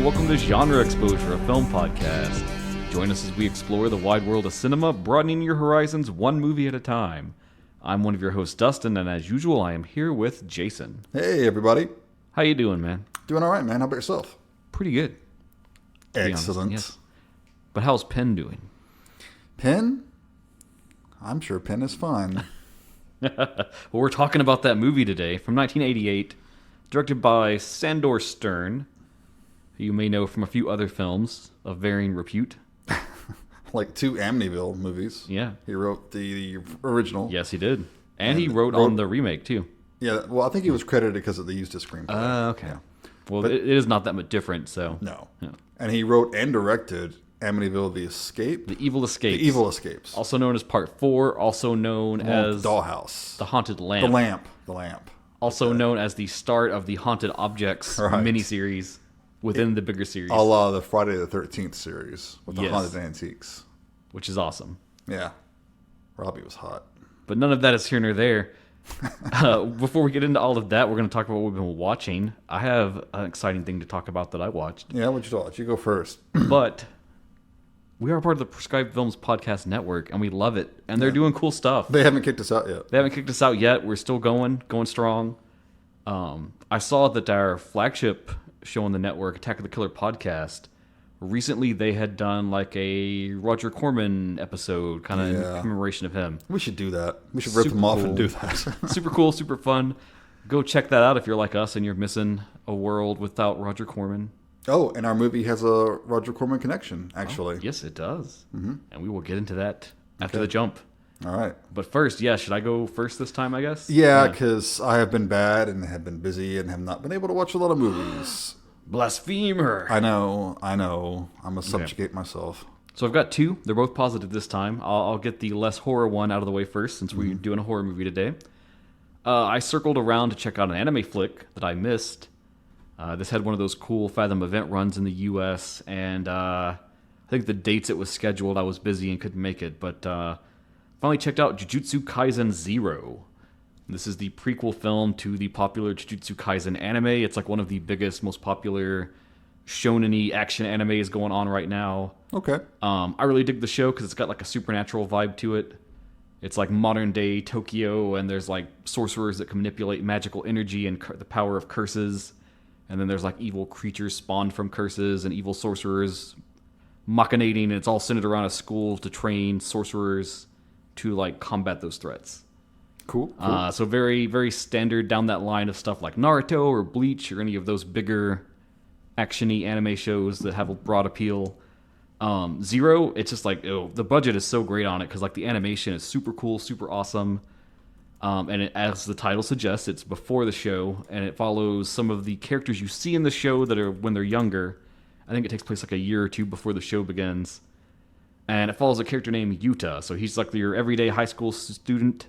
welcome to Genre Exposure, a film podcast. Join us as we explore the wide world of cinema, broadening your horizons one movie at a time. I'm one of your hosts, Dustin, and as usual, I am here with Jason. Hey, everybody. How you doing, man? Doing all right, man. How about yourself? Pretty good. Excellent. Yes. But how's Penn doing? Penn? I'm sure Penn is fine. Well, we're talking about that movie today from 1988, directed by Sandor Stern, who you may know from a few other films of varying repute. Like 2 Amityville movies. Yeah. He wrote the original. Yes, he did. And he wrote on the remake, too. Yeah, well, I think he was credited because they used his screenplay. Okay. Yeah. Well, it is not that much different, so... No. Yeah. And he wrote and directed Amityville The Escape. The Evil Escapes. The Evil Escapes. Also known as Part 4, also known as... Dollhouse. The Haunted Lamp. The Lamp. Also known as the start of the Haunted Objects miniseries within the bigger series. A la the Friday the 13th series with the Yes. Haunted Antiques. Which is awesome. Yeah. Robbie was hot. But none of that is here nor there. Before we get into all of that, we're going to talk about what we've been watching. I have an exciting thing to talk about that I watched. Yeah, what'd you watch? You go first. But we are part of the Prescribed Films Podcast Network, and we love it. And they're doing cool stuff. They haven't kicked us out yet. They haven't kicked us out yet. We're still going strong. I saw that our flagship show on the network, Attack of the Killer Podcast, recently they had done like a Roger Corman episode, kind of in commemoration of him. We should do that. We should rip them off and do that. Super cool, super fun. Go check that out if you're like us and you're missing a world without Roger Corman. Oh, and our movie has a Roger Corman connection, actually. Yes, it does. Mm-hmm. And we will get into that after the jump. All right. But first, should I go first this time, I guess? Yeah, because I have been bad and have been busy and have not been able to watch a lot of movies. Blasphemer. I know. I'm going to subjugate myself. So I've got 2. They're both positive this time. I'll get the less horror one out of the way first, since we're doing a horror movie today. I circled around to check out an anime flick that I missed. This had one of those cool Fathom event runs in the U.S., and I think the dates it was scheduled, I was busy and couldn't make it, but finally checked out Jujutsu Kaisen 0. This is the prequel film to the popular Jujutsu Kaisen anime. It's like one of the biggest, most popular shonen-y action animes going on right now. Okay. I really dig the show because it's got like a supernatural vibe to it. It's like modern-day Tokyo, and there's like sorcerers that can manipulate magical energy and the power of curses. And then there's like evil creatures spawned from curses and evil sorcerers machinating, and it's all centered around a school to train sorcerers to like combat those threats. Cool. So very, very standard down that line of stuff like Naruto or Bleach or any of those bigger action-y anime shows that have a broad appeal. 0, it's just like, the budget is so great on it because like the animation is super cool, super awesome. And as the title suggests, it's before the show, and it follows some of the characters you see in the show that are when they're younger. I think it takes place like a year or 2 before the show begins. And it follows a character named Yuta. So he's like your everyday high school student.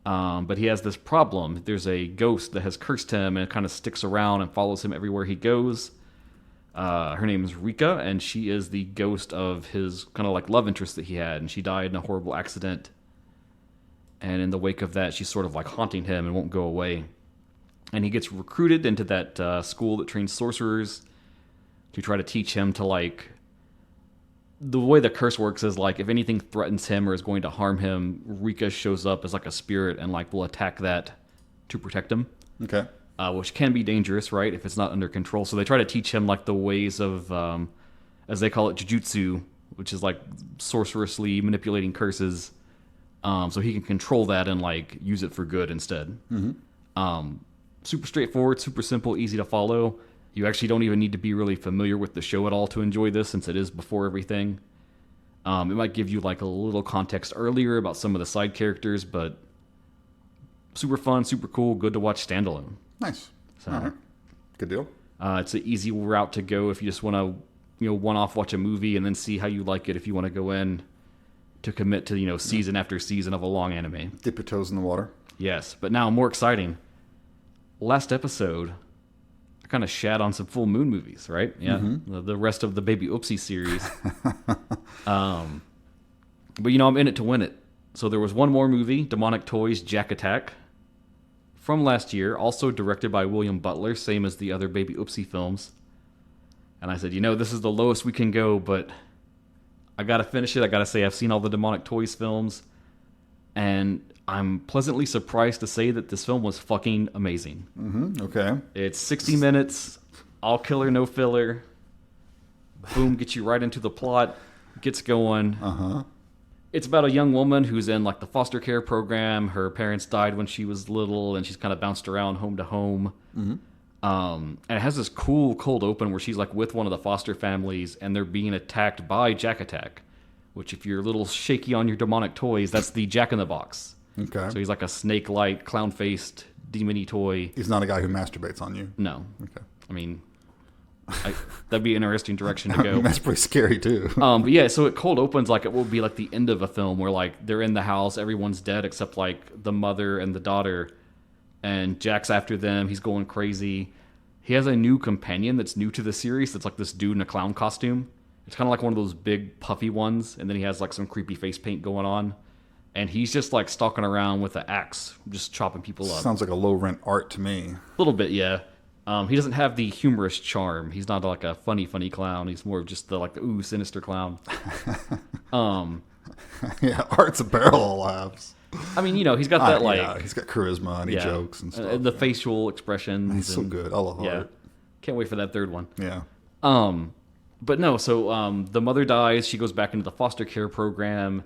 But he has this problem. There's a ghost that has cursed him and it kind of sticks around and follows him everywhere he goes. Her name is Rika, and she is the ghost of his kind of like love interest that he had. And she died in a horrible accident. And in the wake of that, she's sort of like haunting him and won't go away. And he gets recruited into that school that trains sorcerers to try to teach him to like... The way the curse works is like if anything threatens him or is going to harm him, Rika shows up as like a spirit and like will attack that to protect him. Okay. Which can be dangerous, right, if it's not under control. So they try to teach him like the ways of, as they call it, Jujutsu, which is like sorcerously manipulating curses. So he can control that and like use it for good instead. Mm-hmm. Super straightforward, super simple, easy to follow. You actually don't even need to be really familiar with the show at all to enjoy this, since it is before everything. It might give you like a little context earlier about some of the side characters, but super fun, super cool, good to watch standalone. Nice. So, all right. Good deal. It's an easy route to go if you just want to, one-off watch a movie and then see how you like it. If you want to go in to commit to, season after season of a long anime. Dip your toes in the water. Yes, but now more exciting. Last episode, I kind of shat on some Full Moon movies, right? Yeah, the rest of the Baby Oopsie series. But I'm in it to win it. So there was one more movie, Demonic Toys Jack Attack, from last year, also directed by William Butler, same as the other Baby Oopsie films. And I said, this is the lowest we can go, but I gotta finish it. I gotta say, I've seen all the Demonic Toys films, and I'm pleasantly surprised to say that this film was fucking amazing. Okay. It's 60 minutes, all killer, no filler. Boom, gets you right into the plot, gets going. It's about a young woman who's in like the foster care program. Her parents died when she was little, and she's kind of bounced around home to home. And it has this cool cold open where she's like with one of the foster families, and they're being attacked by Jack Attack, which if you're a little shaky on your Demonic Toys, that's the Jack in the Box. Okay. So he's like a snake-like, clown-faced, demon-y toy. He's not a guy who masturbates on you. No. Okay. I mean, that'd be an interesting direction to go. That's pretty scary too. But yeah, so it cold opens like it will be like the end of a film where like they're in the house, everyone's dead except like the mother and the daughter, and Jack's after them. He's going crazy. He has a new companion that's new to the series. That's like this dude in a clown costume. It's kind of like one of those big puffy ones, and then he has like some creepy face paint going on, and he's just like stalking around with an axe, just chopping people up. Sounds like a low rent art to me. A little bit, yeah. He doesn't have the humorous charm. He's not like a funny clown. He's more of just the sinister clown. Yeah, Art's a barrel of laughs. I mean, he's got that yeah, he's got charisma and he jokes and stuff. The facial expressions. He's so good. I love Art. Can't wait for that third one. Yeah. But no, so the mother dies. She goes back into the foster care program,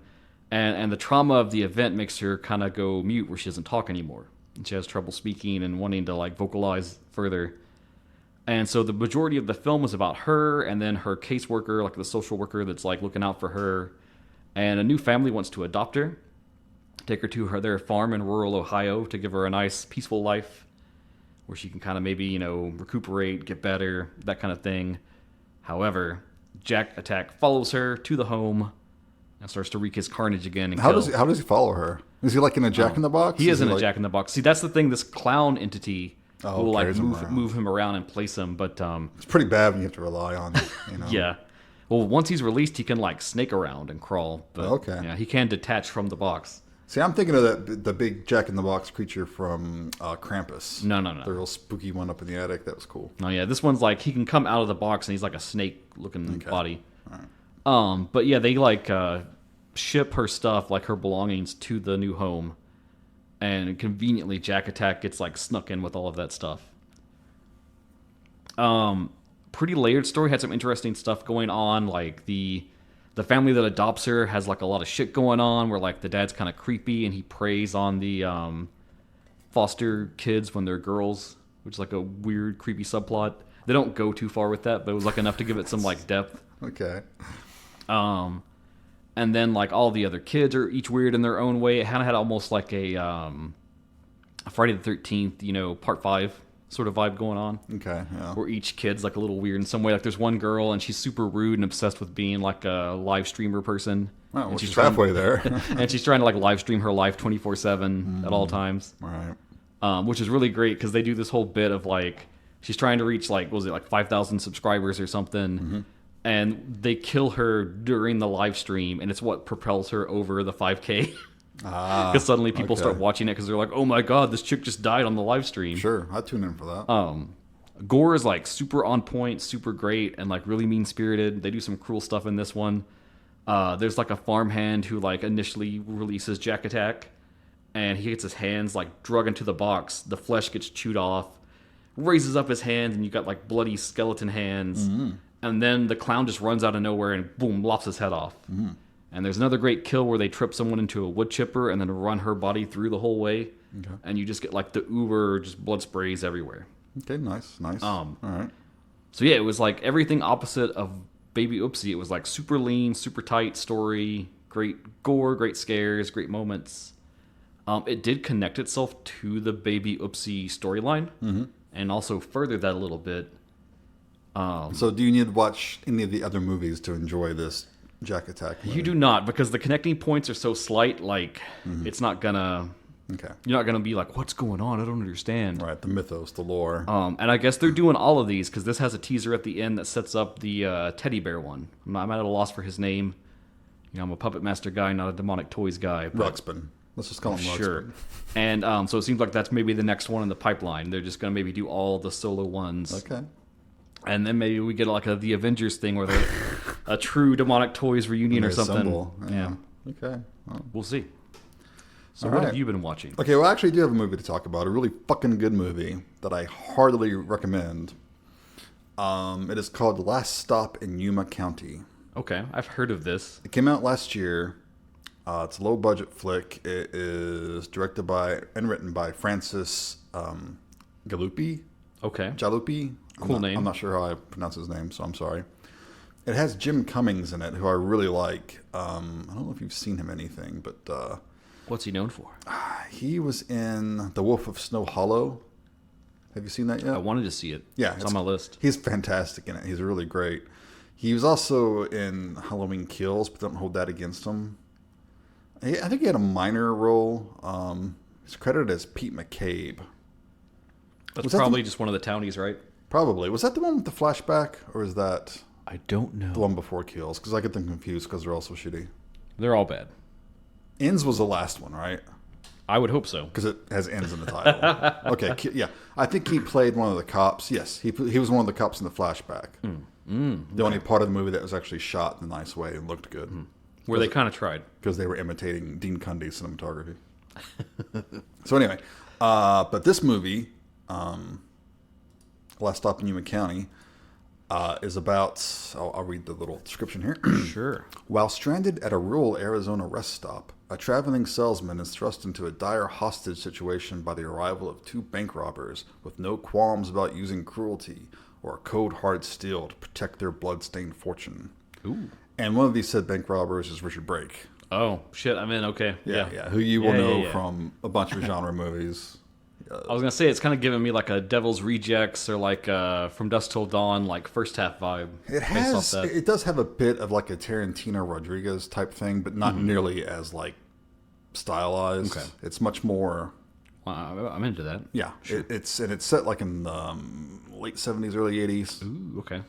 and the trauma of the event makes her kind of go mute where she doesn't talk anymore. And she has trouble speaking and wanting to vocalize further. And so the majority of the film was about her and then her caseworker, like the social worker that's looking out for her. And a new family wants to adopt her, take her to their farm in rural Ohio to give her a nice, peaceful life where she can kind of maybe, recuperate, get better, that kind of thing. However, Jack Attack follows her to the home and starts to wreak his carnage again. And how does he follow her? Is he in a Jack in the Box? He is in a Jack in the Box. See, that's the thing. This clown entity will move him around and place him. But it's pretty bad when you have to rely on it. Yeah. Well, once he's released, he can snake around and crawl. But, yeah, he can detach from the box. See, I'm thinking of the big Jack in the Box creature from Krampus. No. The real spooky one up in the attic. That was cool. Oh yeah, this one's he can come out of the box and he's like a snake-looking body. All right. But yeah, they ship her stuff, her belongings, to the new home, and conveniently Jack Attack gets snuck in with all of that stuff. Pretty layered story. Had some interesting stuff going on. The family that adopts her has a lot of shit going on where the dad's kind of creepy and he preys on the foster kids when they're girls, which is a weird, creepy subplot. They don't go too far with that, but it was enough to give it some depth. Okay. And then all the other kids are each weird in their own way. It kind of had almost a Friday the 13th, part 5 sort of vibe going on. Okay, yeah. Where each kid's a little weird in some way. There's one girl and she's super rude and obsessed with being a live streamer person. Oh, well, she's halfway there. And she's trying to live stream her life 24/7 at all times. Right. Which is really great because they do this whole bit of she's trying to reach 5,000 subscribers or something. And they kill her during the live stream, and it's what propels her over the 5K. Because suddenly people start watching it because they're oh my god, this chick just died on the live stream. Sure, I'd tune in for that. Gore is super on point, super great, and really mean-spirited. They do some cruel stuff in this one. There's a farmhand who initially releases Jack Attack, and he gets his hands drug into the box. The flesh gets chewed off, raises up his hands, and you got bloody skeleton hands. And then the clown just runs out of nowhere and boom, lops his head off. And there's another great kill where they trip someone into a wood chipper and then run her body through the whole way. Okay. And you just get the uber, just blood sprays everywhere. Okay, nice. All right. So yeah, it was everything opposite of Baby Oopsie. It was super lean, super tight story, great gore, great scares, great moments. It did connect itself to the Baby Oopsie storyline and also further that a little bit. So do you need to watch any of the other movies to enjoy this Jack Attack movie? You do not, because the connecting points are so slight, it's not gonna... Okay. You're not gonna be what's going on? I don't understand. Right, the mythos, the lore. And I guess they're doing all of these, because this has a teaser at the end that sets up the teddy bear one. I'm at a loss for his name. I'm a Puppet Master guy, not a Demonic Toys guy. Ruxpin. Let's just call him Ruxpin. Sure. And so it seems like that's maybe the next one in the pipeline. They're just gonna maybe do all the solo ones. Okay. And then maybe we get like the Avengers thing where they're a true demonic toys reunion or something. Assemble. Yeah. Okay. Well. We'll see. So All what right. have you been watching? Okay, well, I actually do have a movie to talk about. A really fucking good movie that I heartily recommend. It is called Last Stop in Yuma County. Okay, I've heard of this. It came out last year. It's a low-budget flick. It is directed by and written by Francis Jalupy. Okay. Jalupy. Cool name. I'm not sure how I pronounce his name, so I'm sorry. It has Jim Cummings in it, who I really like. I don't know if you've seen him in anything, but... What's he known for? he was in The Wolf of Snow Hollow. Have you seen that yet? I wanted to see it. Yeah. It's on my list. He's fantastic in it. He's really great. He was also in Halloween Kills, but don't hold that against him. I think he had a minor role. He's credited as Pete McCabe. That's probably just one of the townies, right? Probably. Was that the one with the flashback, or is that I don't know. the one before Kills? Because I get them confused because they're all so shitty. They're all bad. Ends was the last one, right? I would hope so. Because it has ends in the title. Okay, yeah. I think he played one of the cops. Yes, he was one of the cops in the flashback. The only part of the movie that was actually shot in a nice way and looked good. Where they kind of tried. Because they were imitating Dean Cundy's cinematography. So anyway, but this movie, Last Stop in Yuma County, is about... I'll read the little description here. Sure. While stranded at a rural Arizona rest stop, a traveling salesman is thrust into a dire hostage situation by the arrival of two bank robbers with no qualms about using cruelty or cold hard steel to protect their blood-stained fortune. Ooh. And one of these said bank robbers is Richard Brake. Oh, shit. I'm in. Okay. Yeah. Who you will know from a bunch of genre movies. I was going to say, it's kind of giving me like a Devil's Rejects or like From Dusk Till Dawn, like first half vibe. It does have a bit of like a Tarantino Rodriguez type thing, but not nearly as like stylized. Okay. It's much more... I'm into that. Yeah. Sure. It's set like in the late 70s, early 80s. Ooh, okay.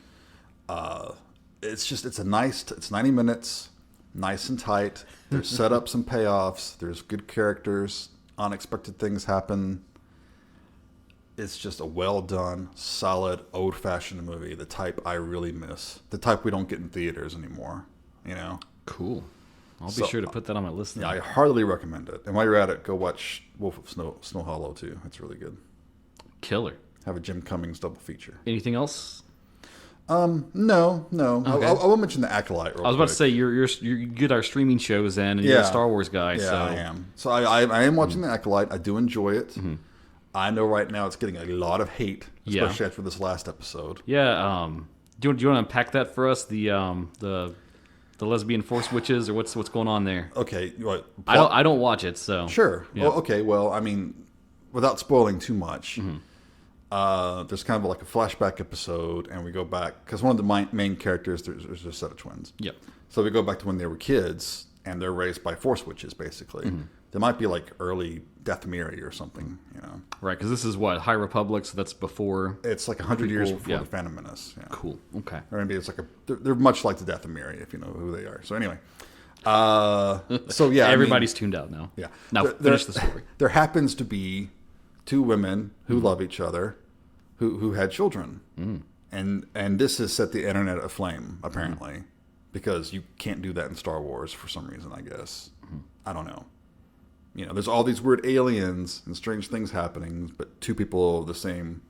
It's 90 minutes, nice and tight. There's setups and payoffs. There's good characters. Unexpected things happen. It's just a well-done, solid, old-fashioned movie. The type I really miss. The type we don't get in theaters anymore. You know? Cool. I'll be sure to put that on my list. Yeah, I heartily recommend it. And while you're at it, go watch Wolf of Snow Hollow, too. It's really good. Killer. Have a Jim Cummings double feature. Anything else? No. Okay. I will mention the Acolyte. I was about to say you get our streaming shows in, and you're a Star Wars guy. Yeah, so. I am. So I am watching the Acolyte. I do enjoy it. Mm-hmm. I know right now it's getting a lot of hate, especially after this last episode. Yeah. Do you want to unpack that for us? The lesbian force witches, or what's going on there? Okay. What? I don't watch it, so sure. Yeah. Well, okay. Well, I mean, without spoiling too much. Mm-hmm. There's kind of like a flashback episode, and we go back because one of the main characters there's a set of twins. Yep. So we go back to when they were kids, and they're raised by force witches, basically. Mm-hmm. They might be like early Dathomiri or something, you know. Right, because this is what High Republic, so that's before. It's like 100 years before the Phantom Menace. Yeah. Cool. Okay. Or maybe it's like they're much like the Dathomiri, if you know who they are. So anyway, so yeah, everybody's tuned out now. Yeah. Now finish the story. There happens to be two women who love each other, who had children, and this has set the internet aflame apparently, because you can't do that in Star Wars for some reason. I guess I don't know. You know, there's all these weird aliens and strange things happening, but two people of the same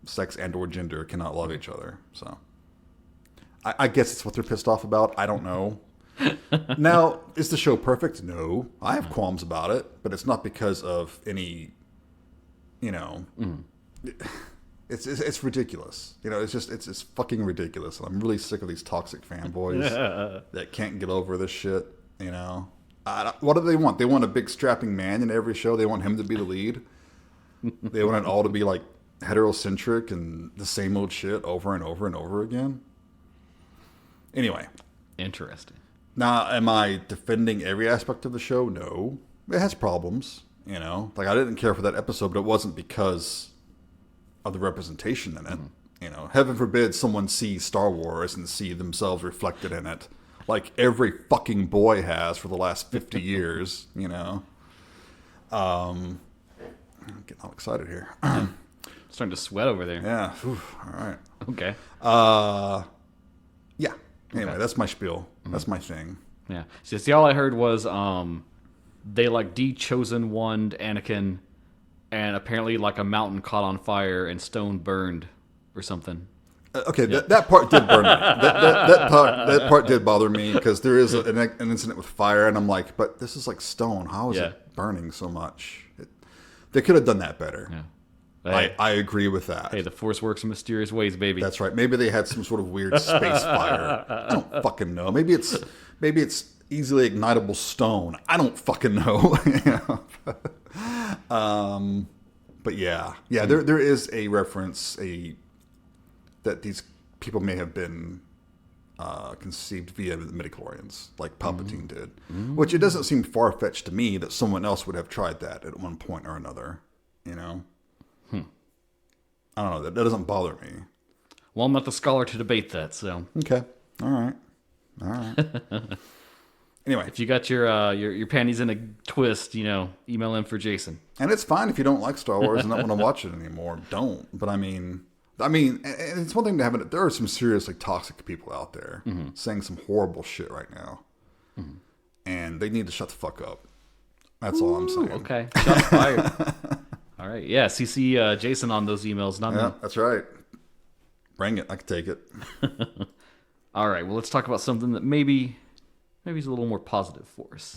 sex and or gender cannot love each other. So I guess it's what they're pissed off about. I don't know. Now, is the show perfect? No. I have qualms about it, but it's not because of any, you know, it's ridiculous. You know, it's fucking ridiculous. And I'm really sick of these toxic fanboys that can't get over this shit, you know. What do they want? They want a big strapping man in every show. They want him to be the lead. They want it all to be like heterocentric and the same old shit over and over and over again. Anyway. Interesting. Now, am I defending every aspect of the show? No. It has problems, you know. Like, I didn't care for that episode, but it wasn't because of the representation in it. You know, heaven forbid someone see Star Wars and see themselves reflected in it. Like every fucking boy has for the last 50 years, you know. I'm getting all excited here. Starting to sweat over there. Yeah. Whew, all right. Okay. Yeah. Anyway, Okay. that's my spiel. That's my thing. Yeah. So see, all I heard was they like de-chosen one Anakin, and apparently like a mountain caught on fire and stone burned or something. Okay, that part did burn me. That part did bother me because there is an incident with fire, and I'm like, but this is like stone. How is it burning so much? They could have done that better. Yeah. Hey, I agree with that. hey, the Force works in mysterious ways, baby. That's right. Maybe they had some sort of weird space fire. I don't fucking know. Maybe it's easily ignitable stone. I don't fucking know. But yeah, there is a reference that these people may have been conceived via the midichlorians, like Palpatine did. Which it doesn't seem far fetched to me that someone else would have tried that at one point or another. You know. I don't know. That doesn't bother me. Well, I'm not the scholar to debate that, so. Okay. All right. Anyway. If you got your panties in a twist, email in for Jason. And it's fine if you don't like Star Wars and don't want to watch it anymore. Don't. But I mean, and it's one thing to have it. There are some seriously toxic people out there saying some horrible shit right now. And they need to shut the fuck up. That's all I'm saying. Okay. Shots fired. All right. Yeah. CC Jason on those emails, not me. Yeah, that's right. Bring it. I can take it. All right. Well, let's talk about something that maybe is a little more positive for us.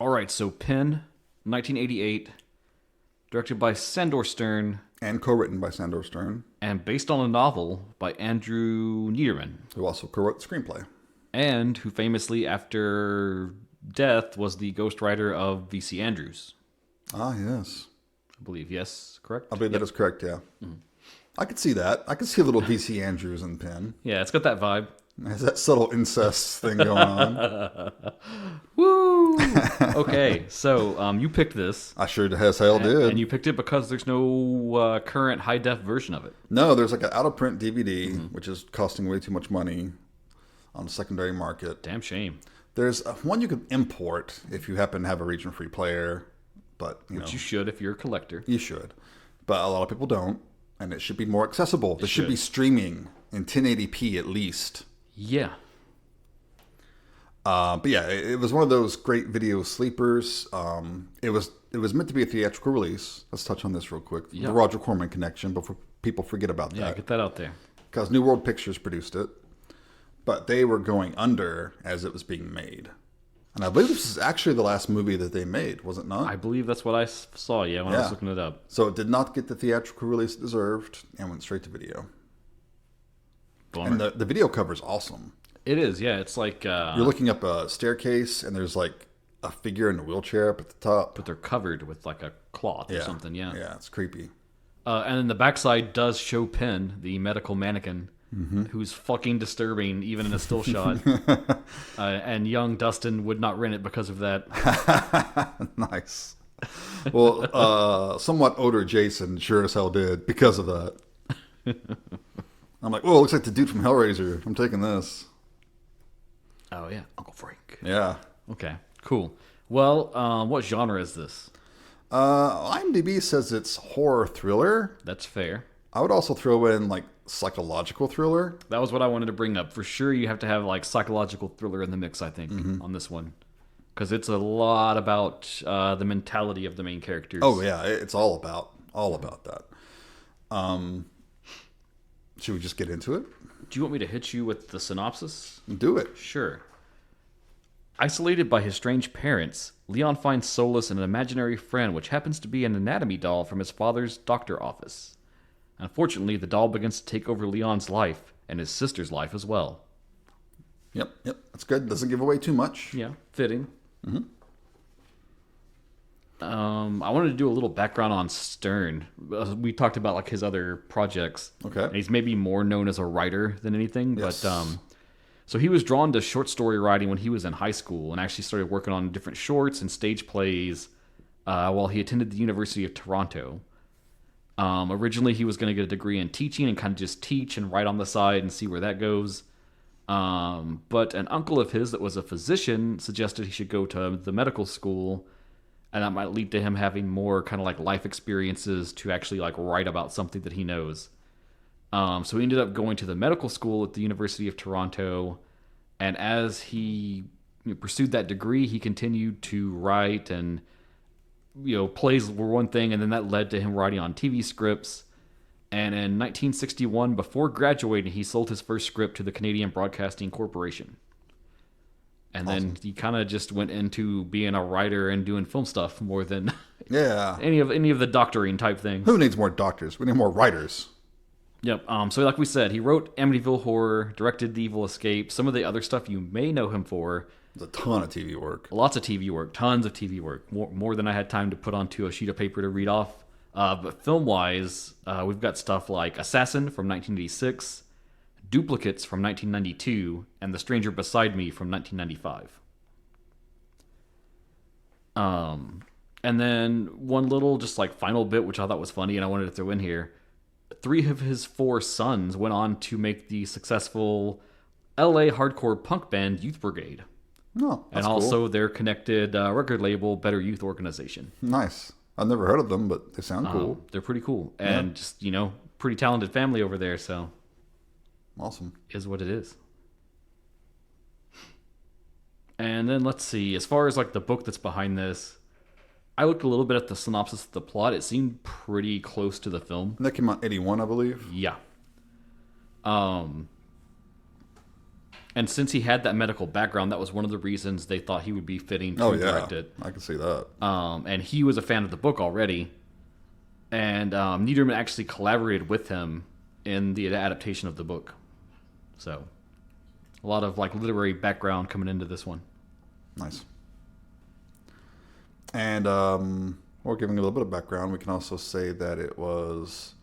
All right, so Penn, 1988, directed by Sandor Stern, And co-written by Sandor Stern, and based on a novel by Andrew Niederman, who also co-wrote the screenplay. and who famously, after death, was the ghostwriter of V.C. Andrews. Ah, yes. I believe, yes, correct? I believe that is correct, yeah. I could see that. I could see a little DC Andrews in Penn. Yeah, it's got that vibe. There's that subtle incest thing going on. Woo! Okay, so you picked this. I sure as hell did. And you picked it because there's no current high-def version of it. No, there's like an out-of-print DVD, which is costing way too much money on the secondary market. Damn shame. There's one you could import if you happen to have a region-free player, but Which you should if you're a collector. You should. But a lot of people don't, and it should be more accessible. This should be streaming in 1080p at least. Yeah. But yeah, it was one of those great video sleepers. It was meant to be a theatrical release. Let's touch on this real quick. Yeah. The Roger Corman connection, before people forget about that. Yeah, get that out there. Because New World Pictures produced it, but they were going under as it was being made. And I believe this is actually the last movie that they made, was it not? I believe that's what I saw, when I was looking it up. So it did not get the theatrical release it deserved and went straight to video. Bummer. And the video cover is awesome. It is, yeah. It's like... You're looking up a staircase, and there's like a figure in a wheelchair up at the top. But they're covered with like a cloth or something, yeah. Yeah, it's creepy. And then the backside does show Penn, the medical mannequin, who's fucking disturbing, even in a still shot. And young Dustin would not rent it because of that. Nice. Well, somewhat older Jason sure as hell did because of that. I'm like, whoa, looks like the dude from Hellraiser. I'm taking this. Oh, yeah. Uncle Frank. Yeah. Okay, cool. Well, what genre is this? IMDb says it's horror thriller. That's fair. I would also throw in like psychological thriller. That was what I wanted to bring up. For sure, you have to have like psychological thriller in the mix, I think, on this one. Because it's a lot about the mentality of the main characters. Oh, yeah. It's all about that. Should we just get into it? Do you want me to hit you with the synopsis? Do it. Sure. Isolated by his strange parents, Leon finds solace in an imaginary friend which happens to be an anatomy doll from his father's doctor office. Unfortunately, the doll begins to take over Leon's life and his sister's life as well. Yep. That's good. Doesn't give away too much. Yeah, fitting. I wanted to do a little background on Stern. We talked about like his other projects. Okay. And he's maybe more known as a writer than anything, Yes. but So he was drawn to short story writing when he was in high school and actually started working on different shorts and stage plays while he attended the University of Toronto. Originally, he was going to get a degree in teaching and kind of just teach and write on the side and see where that goes. But an uncle of his that was a physician suggested he should go to the medical school, and that might lead to him having more kind of like life experiences to actually like write about something that he knows. So he ended up going to the medical school at the University of Toronto, and as he pursued that degree, he continued to write, and plays were one thing, and then that led to him writing on TV scripts. And in 1961, before graduating, he sold his first script to the Canadian Broadcasting Corporation. And then he kind of just went into being a writer and doing film stuff more than any of the doctoring type things. Who needs more doctors? We need more writers. Yep. So like we said, he wrote Amityville Horror, directed The Evil Escape. Some of the other stuff you may know him for. There's a ton of TV work. Lots of TV work. Tons of TV work. More than I had time to put onto a sheet of paper to read off. But film-wise, we've got stuff like Assassin from 1986, Duplicates from 1992, and The Stranger Beside Me from 1995. And then one little just like final bit, which I thought was funny and I wanted to throw in here. 3 of his 4 sons went on to make the successful LA hardcore punk band Youth Brigade. Oh, that's and also their connected record label, Better Youth Organization. Nice. I've never heard of them, but they sound cool. They're pretty cool. And just, pretty talented family over there, so. Awesome. Is what it is. And then let's see. As far as like the book that's behind this, I looked a little bit at the synopsis of the plot. It seemed pretty close to the film. And that came out in 81, I believe. Yeah. And since he had that medical background, that was one of the reasons they thought he would be fitting to direct it. I can see that. And he was a fan of the book already. And Niederman actually collaborated with him in the adaptation of the book. So, a lot of like literary background coming into this one. Nice. And we're giving a little bit of background. We can also say that it was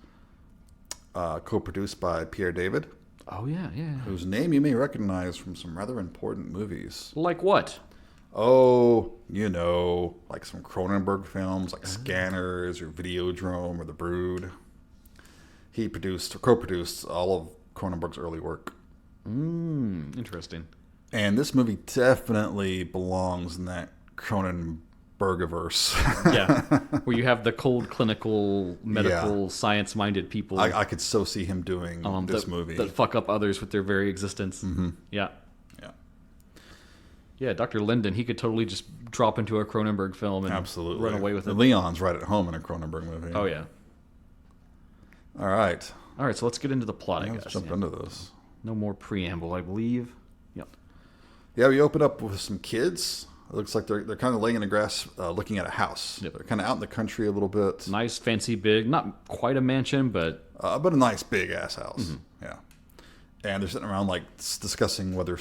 co-produced by Pierre David. Oh, yeah. Whose name you may recognize from some rather important movies. Like what? Oh, like some Cronenberg films, like Scanners or Videodrome or The Brood. He co-produced all of Cronenberg's early work. Interesting. And this movie definitely belongs in that Cronenbergiverse. Yeah, where you have the cold, clinical, medical, science-minded people. I could so see him doing this movie. That fuck up others with their very existence. Mm-hmm. Yeah. Yeah, Dr. Linden, he could totally just drop into a Cronenberg film and run away with it. Leon's right at home in a Cronenberg movie. Oh, yeah. All right, so let's get into the plot, I guess. Let's jump into this. No more preamble, I believe. Yep. Yeah, we open up with some kids. It looks like they're kind of laying in the grass looking at a house. Yep. They're kind of out in the country a little bit. Nice, fancy, big, not quite a mansion, but a nice, big-ass house. Mm-hmm. Yeah. And they're sitting around, like, discussing whether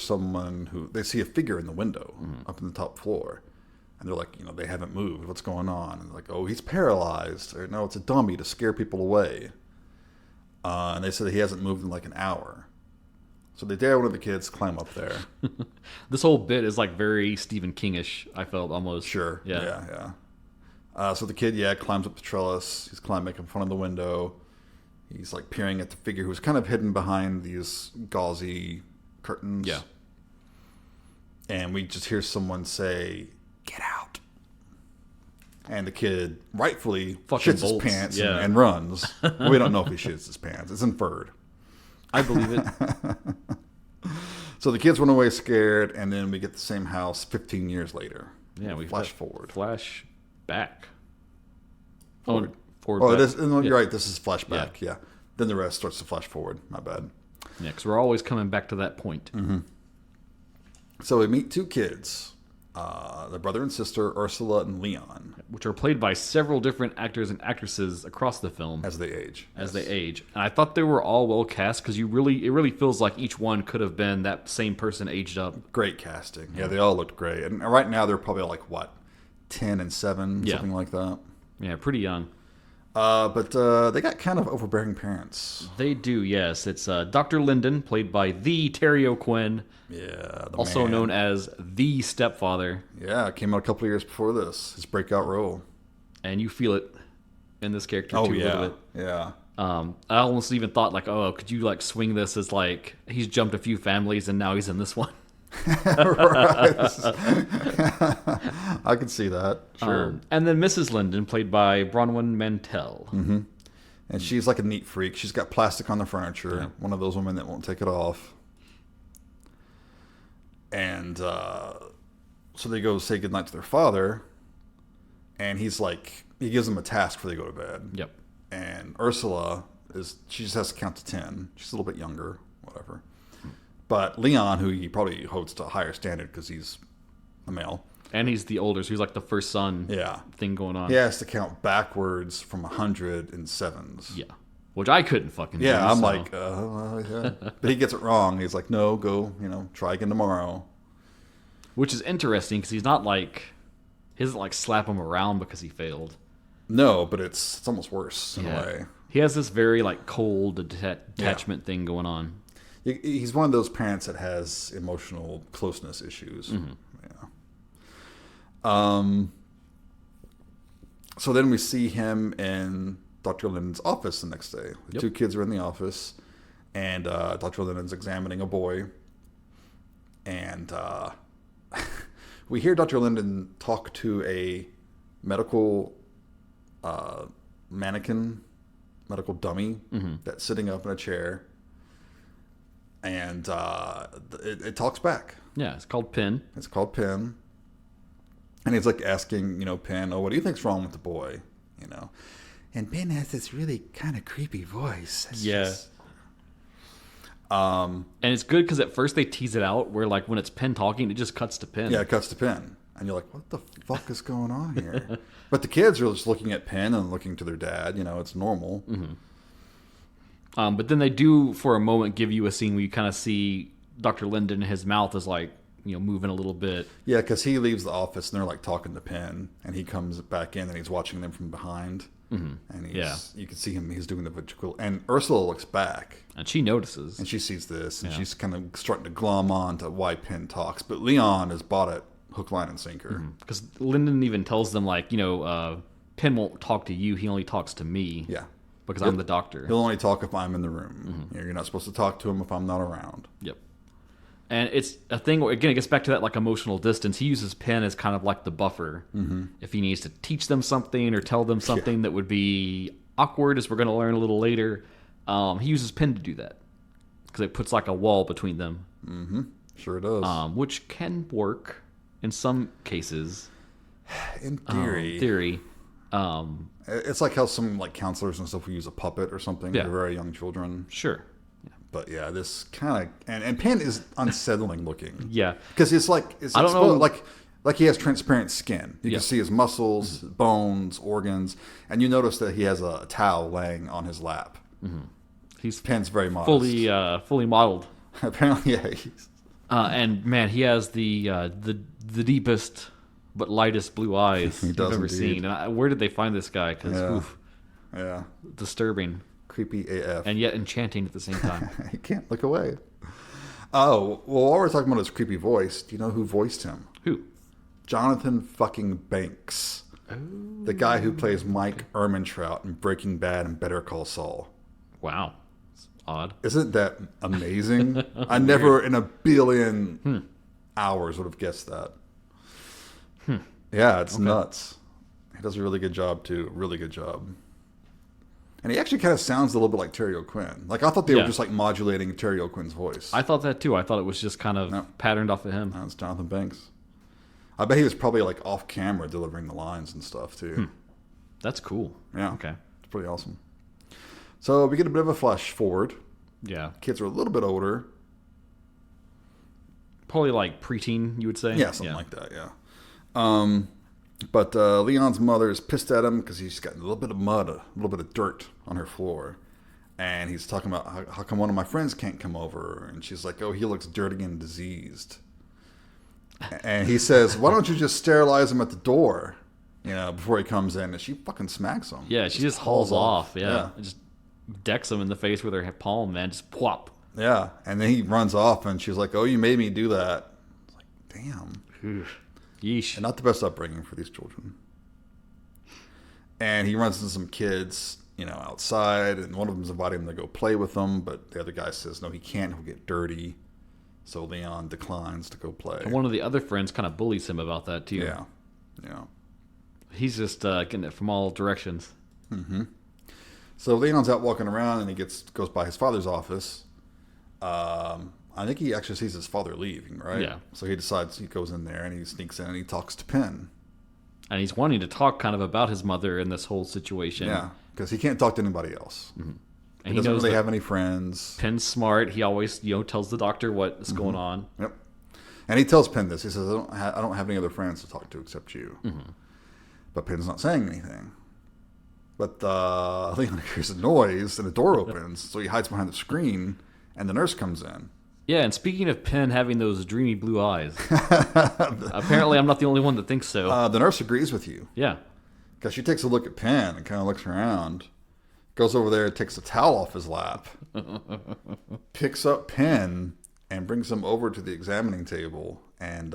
they see a figure in the window up in the top floor. And they're like, they haven't moved. What's going on? And they're like, oh, he's paralyzed. Or, no, it's a dummy to scare people away. And they said he hasn't moved in, like, an hour. So they dare one of the kids climb up there. This whole bit is, like, very Stephen King-ish, I felt, almost. Sure. Yeah. So the kid, climbs up the trellis. He's making fun of the window. He's like peering at the figure who's kind of hidden behind these gauzy curtains. Yeah. And we just hear someone say, "Get out." And the kid rightfully shits his pants and runs. We don't know if he shits his pants. It's inferred. I believe it. So the kids run away scared, and then we get the same house 15 years later. Yeah, we flash forward. Flash back. Forward. Forward it is. No, you're right. This is flashback. Yeah. Then the rest starts to flash forward. My bad. Yeah, because we're always coming back to that point. Mm-hmm. So we meet 2 kids, the brother and sister, Ursula and Leon. Which are played by several different actors and actresses across the film. As they age. And I thought they were all well cast because it really feels like each one could have been that same person aged up. Great casting. Yeah, they all looked great. And right now they're probably like, 10 and 7, something like that. Yeah, pretty young. But they got kind of overbearing parents. They do, yes. It's Dr. Linden, played by the Terry O'Quinn, Yeah, the also man. known as the stepfather. Yeah, it came out a couple of years before this. His breakout role. And you feel it in this character, Oh too, a little yeah, bit. yeah. I almost even thought, like, oh, could you, like, swing this as, like, he's jumped a few families and now he's in this one? Right. I can see that. Sure. And then Mrs. Linden, played by Bronwyn Mantell. Mm-hmm. And she's like a neat freak. She's got plastic on the furniture. Yeah. One of those women that won't take it off. And so they go say goodnight to their father. And he's like, he gives them a task before they go to bed. Yep. And Ursula she just has to count to 10. She's a little bit younger, whatever. But Leon, who he probably holds to a higher standard because he's a male. And he's the older, so he's like the first son thing going on. He has to count backwards from 100 in sevens. Yeah. Which I couldn't fucking do. Yeah, I'm like, yeah. But he gets it wrong. He's like, no, go, try again tomorrow. Which is interesting because he's not like, he doesn't like slap him around because he failed. No, but it's almost worse in a way. He has this very like cold attachment thing going on. He's one of those parents that has emotional closeness issues. Mm-hmm. Yeah. So then we see him in Dr. Linden's office the next day. The two kids are in the office, and Dr. Linden's examining a boy. And we hear Dr. Linden talk to a medical medical dummy that's sitting up in a chair. And it talks back. Yeah, it's called Pin. It's called Pin. And he's like asking, Pin, what do you think's wrong with the boy? And Pin has this really kind of creepy voice. And it's good because at first they tease it out where like when it's Pin talking, it just cuts to Pin. Yeah, it cuts to Pin. And you're like, what the fuck is going on here? But the kids are just looking at Pin and looking to their dad. It's normal. Mm-hmm. But then they do, for a moment, give you a scene where you kind of see Dr. Linden, his mouth is like, moving a little bit. Yeah, because he leaves the office and they're like talking to Penn, and he comes back in and he's watching them from behind. Mm-hmm. And you can see him, he's doing the ventricle. And Ursula looks back. And she notices. And she sees this, and she's kind of starting to glom on to why Penn talks. But Leon has bought it hook, line, and sinker. Because Linden even tells them, like, Penn won't talk to you, he only talks to me. Yeah. Because I'm the doctor. He'll only talk if I'm in the room. Mm-hmm. You're not supposed to talk to him if I'm not around. Yep. And it's a thing where, again, it gets back to that like emotional distance. He uses Penn as kind of like the buffer. Mm-hmm. If he needs to teach them something or tell them something that would be awkward, as we're going to learn a little later, he uses Penn to do that. Because it puts like a wall between them. Mm-hmm. Sure it does. Which can work in some cases. In theory. It's like how some like counselors and stuff will use a puppet or something for very young children. Sure. Yeah. But yeah, this kind of and Penn is unsettling looking. Yeah, because it's like I don't know, like he has transparent skin. You can see his muscles, bones, organs, and you notice that he has a towel laying on his lap. Mm-hmm. Penn's very modest, fully modeled. Apparently, yeah. And man, he has the deepest but lightest blue eyes you've ever seen. And where did they find this guy? Because disturbing, creepy AF, and yet enchanting at the same time. You can't look away. Oh well, while we're talking about his creepy voice, do you know who voiced him? Who? Jonathan fucking Banks, the guy who plays Mike Ehrmantraut in Breaking Bad and Better Call Saul. Wow, it's odd. Isn't that amazing? I never in a billion hours would have guessed that. Yeah, it's nuts. He does a really good job too. Really good job. And he actually kind of sounds a little bit like Terry O'Quinn. Like I thought they were just like modulating Terry O'Quinn's voice. I thought that too. I thought it was just kind of patterned off of him. No, it's Jonathan Banks. I bet he was probably like off camera delivering the lines and stuff too. That's cool. Yeah. Okay. It's pretty awesome. So we get a bit of a flash forward. Yeah. Kids are a little bit older. Probably like preteen, you would say? Yeah, something like that, yeah. But Leon's mother is pissed at him because he's got a little bit of mud, a little bit of dirt on her floor. And he's talking about how come one of my friends can't come over. And she's like, oh, he looks dirty and diseased. And he says, why don't you just sterilize him at the door? before he comes in, and she fucking smacks him. Yeah, she just hauls off. Yeah. Just decks him in the face with her palm, man. Just plop. Yeah, and then he runs off, and she's like, "Oh, you made me do that." It's like, damn. Yeesh. And not the best upbringing for these children. And he runs into some kids, outside, and one of them's inviting him to go play with them, but the other guy says, no, he can't. He'll get dirty. So Leon declines to go play. And one of the other friends kind of bullies him about that, too. Yeah. He's just getting it from all directions. Mm-hmm. So Leon's out walking around, and he goes by his father's office. I think he actually sees his father leaving, right? Yeah. So he decides he goes in there, and he sneaks in, and he talks to Penn. And he's wanting to talk kind of about his mother in this whole situation. Yeah, because he can't talk to anybody else. Mm-hmm. And he doesn't really have any friends. Penn's smart. He always, tells the doctor what's going on. Yep. And he tells Penn this. He says, I don't have any other friends to talk to except you. Mm-hmm. But Penn's not saying anything. But Leon hears a noise, and the door opens. So he hides behind the screen, and the nurse comes in. Yeah, and speaking of Penn having those dreamy blue eyes, apparently I'm not the only one that thinks so. The nurse agrees with you. Yeah. Because she takes a look at Penn and kind of looks around, goes over there, takes a towel off his lap, picks up Penn, and brings him over to the examining table, and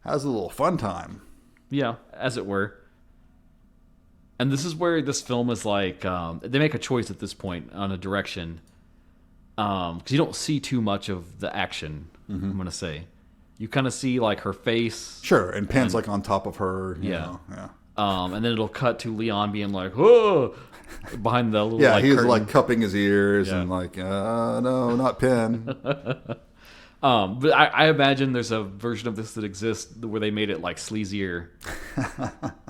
has a little fun time. Yeah, as it were. And this is where this film is like, they make a choice at this point on a direction. Because you don't see too much of the action, I'm going to say. You kind of see, like, her face. Sure, and Penn's, like, on top of her. Yeah. And then it'll cut to Leon being like, whoa, behind the little, he's, curtain. like, cupping his ears and, like, no, not Penn. But I imagine there's a version of this that exists where they made it, like, sleazier.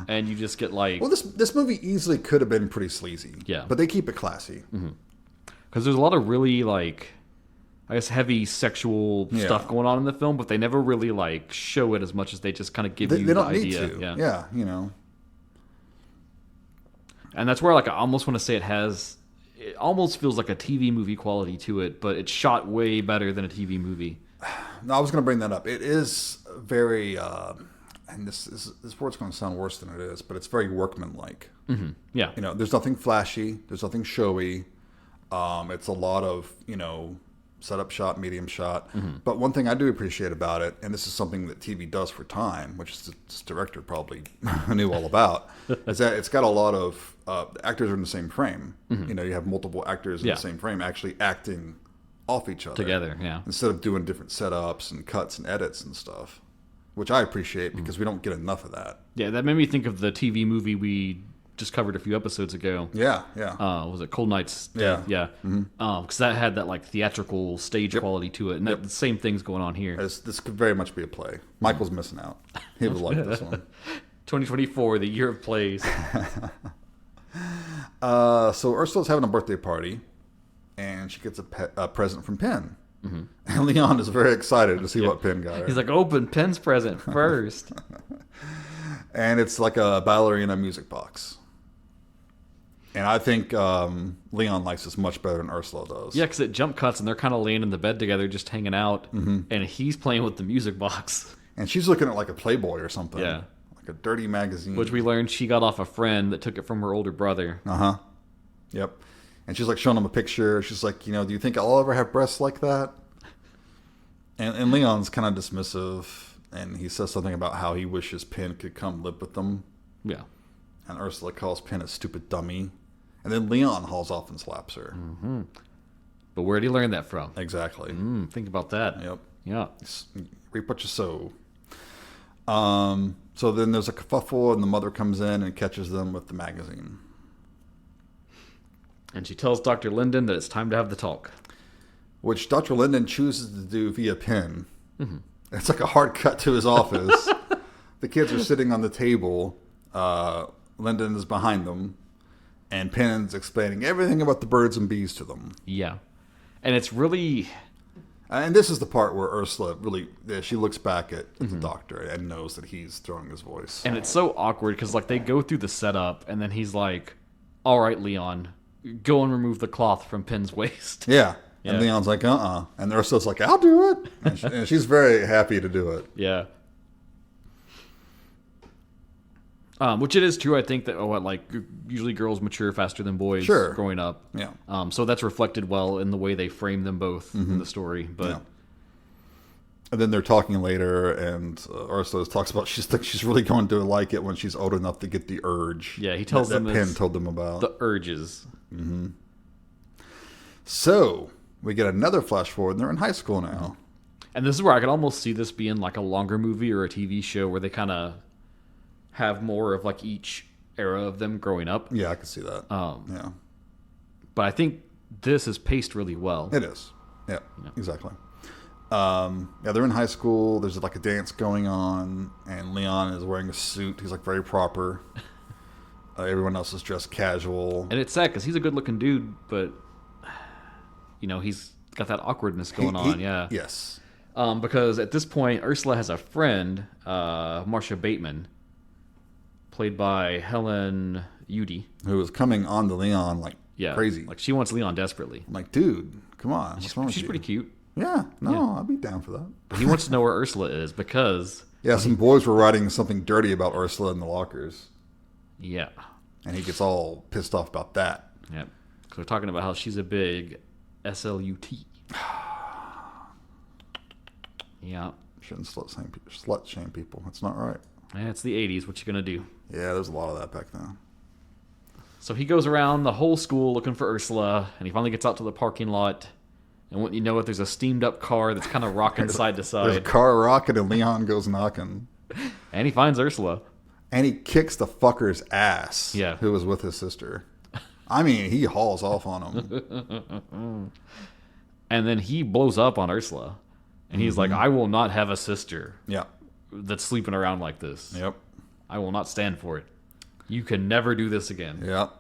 And you just get, like... Well, this movie easily could have been pretty sleazy. Yeah. But they keep it classy. Mm-hmm. Because there's a lot of really, like, I guess heavy sexual stuff going on in the film, but they never really, like, show it as much as they just kind of give you the idea. They don't need to. Yeah, And that's where, like, I almost want to say it almost feels like a TV movie quality to it, but it's shot way better than a TV movie. No, I was going to bring that up. It is very, and this word's going to sound worse than it is, but it's very workmanlike. Mm-hmm. Yeah. There's nothing flashy. There's nothing showy. It's a lot of, setup shot, medium shot. Mm-hmm. But one thing I do appreciate about it, and this is something that TV does for time, which this director probably knew all about, is that it's got a lot of actors are in the same frame. Mm-hmm. You have multiple actors in the same frame actually acting off each other. Together, yeah. Instead of doing different setups and cuts and edits and stuff, which I appreciate because we don't get enough of that. Yeah, that made me think of the TV movie we just covered a few episodes ago. Yeah. Was it Cold Night's? Yeah. Because that had that like theatrical stage quality to it, and the same thing's going on here. This could very much be a play. Michael's missing out. He would like this one. 2024, the year of plays. So Ursula's having a birthday party, and she gets a present from Penn. Mm-hmm. And Leon is very excited to see what Penn got her. He's like, open Penn's present first. And it's like a ballerina music box. And I think Leon likes this much better than Ursula does. Yeah, because it jump cuts and they're kind of laying in the bed together just hanging out. Mm-hmm. And he's playing with the music box. And she's looking at like a Playboy or something. Yeah. Like a dirty magazine. Which we learned she got off a friend that took it from her older brother. Uh-huh. Yep. And she's like showing him a picture. She's like, do you think I'll ever have breasts like that? And Leon's kind of dismissive. And he says something about how he wishes Penn could come live with them. Yeah. And Ursula calls Penn a stupid dummy. And then Leon hauls off and slaps her. Mm-hmm. But where did he learn that from? Exactly. Think about that. Yep. Yeah. Reap what you sow. So then there's a kerfuffle, and the mother comes in and catches them with the magazine. And she tells Dr. Linden that it's time to have the talk. Which Dr. Linden chooses to do via Penn. Mm-hmm. It's like a hard cut to his office. The kids are sitting on the table. Linden is behind them. And Penn's explaining everything about the birds and bees to them. Yeah. And it's really... And this is the part where Ursula really... She looks back at the doctor and knows that he's throwing his voice. And it's so awkward because like they go through the setup and then he's like, all right, Leon, go and remove the cloth from Penn's waist. Yeah. And Leon's like, uh-uh. And Ursula's like, I'll do it. And she's very happy to do it. Yeah. Which it is true. I think that usually girls mature faster than boys growing up. Yeah. So that's reflected well in the way they frame them both in the story. But Yeah. And then they're talking later, and Ursula talks about she thinks she's really going to like it when she's old enough to get the urge. Yeah, he tells them that Penn told them about. The urges. Mm-hmm. So we get another flash forward, and they're in high school now. And this is where I could almost see this being like a longer movie or a TV show where they kind of have more of like each era of them growing up. Yeah, I can see that. Yeah. But I think this is paced really well. It is. Yeah. Exactly. They're in high school. There's like a dance going on, and Leon is wearing a suit. He's like very proper. Everyone else is dressed casual. And it's sad because he's a good-looking dude, but he's got that awkwardness going on. Yeah. Yes. Because at this point, Ursula has a friend, Marcia Bateman, played by Helen Udy, who is coming on to Leon like crazy. Like she wants Leon desperately. I'm like, dude, come on. What's wrong with you? She's pretty cute. Yeah, I'd be down for that. But he wants to know where Ursula is because... Yeah, some boys were writing something dirty about Ursula in the lockers. Yeah. And he gets all pissed off about that. Yeah. Because we're talking about how she's a big SLUT. Yeah. Shouldn't slut shame people. That's not right. Yeah, it's the 80s. What you going to do? Yeah, there's a lot of that back then. So he goes around the whole school looking for Ursula, and he finally gets out to the parking lot. And when you know it, there's a steamed up car that's kind of rocking side to side. There's a car rocking and Leon goes knocking. And he finds Ursula. And he kicks the fucker's ass. Yeah. Who was with his sister. I mean, he hauls off on him. And then he blows up on Ursula. And he's like, I will not have a sister that's sleeping around like this. Yep. I will not stand for it. You can never do this again. Yep.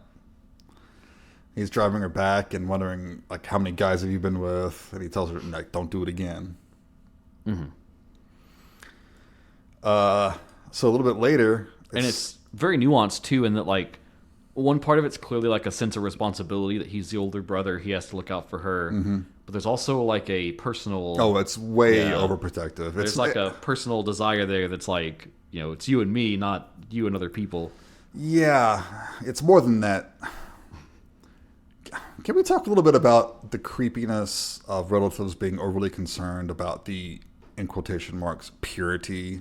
He's driving her back and wondering, like, how many guys have you been with? And he tells her, like, don't do it again. Mm-hmm. So a little bit later... And it's very nuanced, too, in that, like, one part of it's clearly, like, a sense of responsibility that he's the older brother. He has to look out for her. Mm-hmm. But there's also, like, a personal... Oh, it's way overprotective. There's, like, a personal desire there that's, like, it's you and me, not you and other people. Yeah. It's more than that... Can we talk a little bit about the creepiness of relatives being overly concerned about the, in quotation marks, purity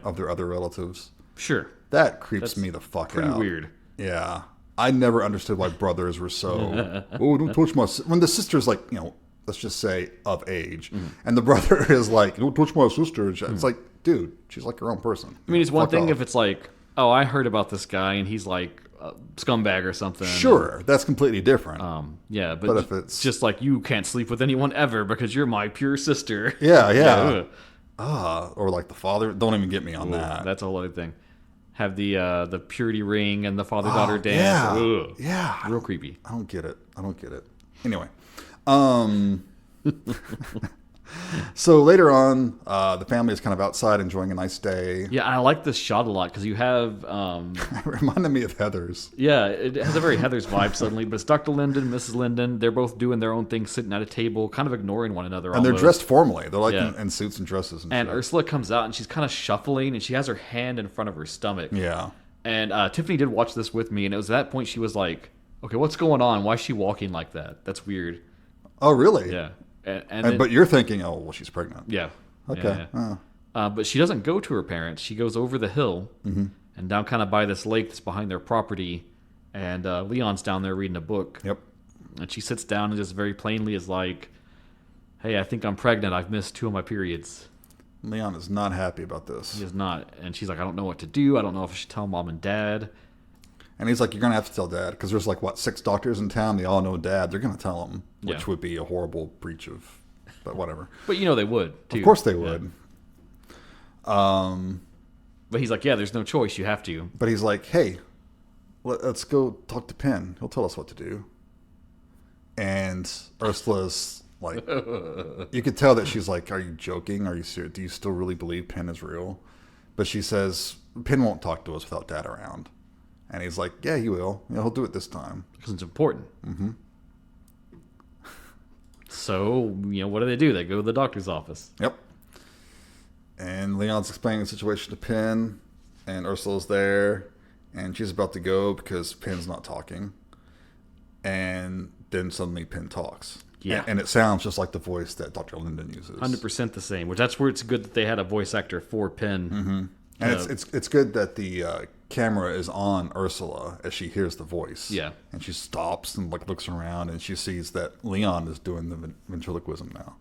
of their other relatives? Sure. That creeps me the fuck out. Pretty weird. Yeah. I never understood why brothers were so, oh, don't touch my sister. When the sister's like, let's just say of age, and the brother is like, don't touch my sister. It's like, dude, she's like her own person. I mean, it's one thing if it's like, oh, I heard about this guy and he's like, scumbag or something. Sure, that's completely different. Yeah, but if it's just like you can't sleep with anyone ever because you're my pure sister. Yeah. Or like the father. Don't even get me on that. That's a whole other thing. Have the purity ring and the father-daughter dance. Yeah. Real creepy. I don't get it. Anyway. So later on, the family is kind of outside enjoying a nice day. Yeah, I like this shot a lot because you have... It reminded me of Heathers. Yeah, it has a very Heathers vibe suddenly, but it's Dr. Linden, Mrs. Linden. They're both doing their own thing, sitting at a table, kind of ignoring one another. And they're dressed formally. They're like in suits and dresses and shit. Ursula comes out and she's kind of shuffling and she has her hand in front of her stomach. Yeah. And Tiffany did watch this with me, and it was at that point she was like, okay, what's going on? Why is she walking like that? That's weird. Oh, really? Yeah. But you're thinking, oh, well, she's pregnant. Yeah. Okay. Yeah. But she doesn't go to her parents. She goes over the hill and down kind of by this lake that's behind their property. And Leon's down there reading a book. Yep. And she sits down and just very plainly is like, hey, I think I'm pregnant. I've missed 2 of my periods. Leon is not happy about this. He is not. And she's like, I don't know what to do. I don't know if I should tell mom and dad. And he's like, you're going to have to tell Dad. Because there's 6 doctors in town. They all know Dad. They're going to tell him. Which would be a horrible breach of... But whatever. But they would, too. Of course they would. But he's like, yeah, there's no choice. You have to. But he's like, hey, let's go talk to Penn. He'll tell us what to do. And Ursula's like... you could tell that she's like, are you joking? Are you serious? Do you still really believe Penn is real? But she says, Penn won't talk to us without Dad around. And he's like, yeah, he will. He'll do it this time. Because it's important. Mm-hmm. So, what do? They go to the doctor's office. Yep. And Leon's explaining the situation to Penn. And Ursula's there. and she's about to go because Pen's not talking. And then suddenly Pen talks. Yeah. And it sounds just like the voice that Dr. Linden uses. 100% the same, which that's where it's good that they had a voice actor for Pen. Mm-hmm. And it's good that the camera is on Ursula as she hears the voice. Yeah. And she stops and like looks around and she sees that Leon is doing the ventriloquism now.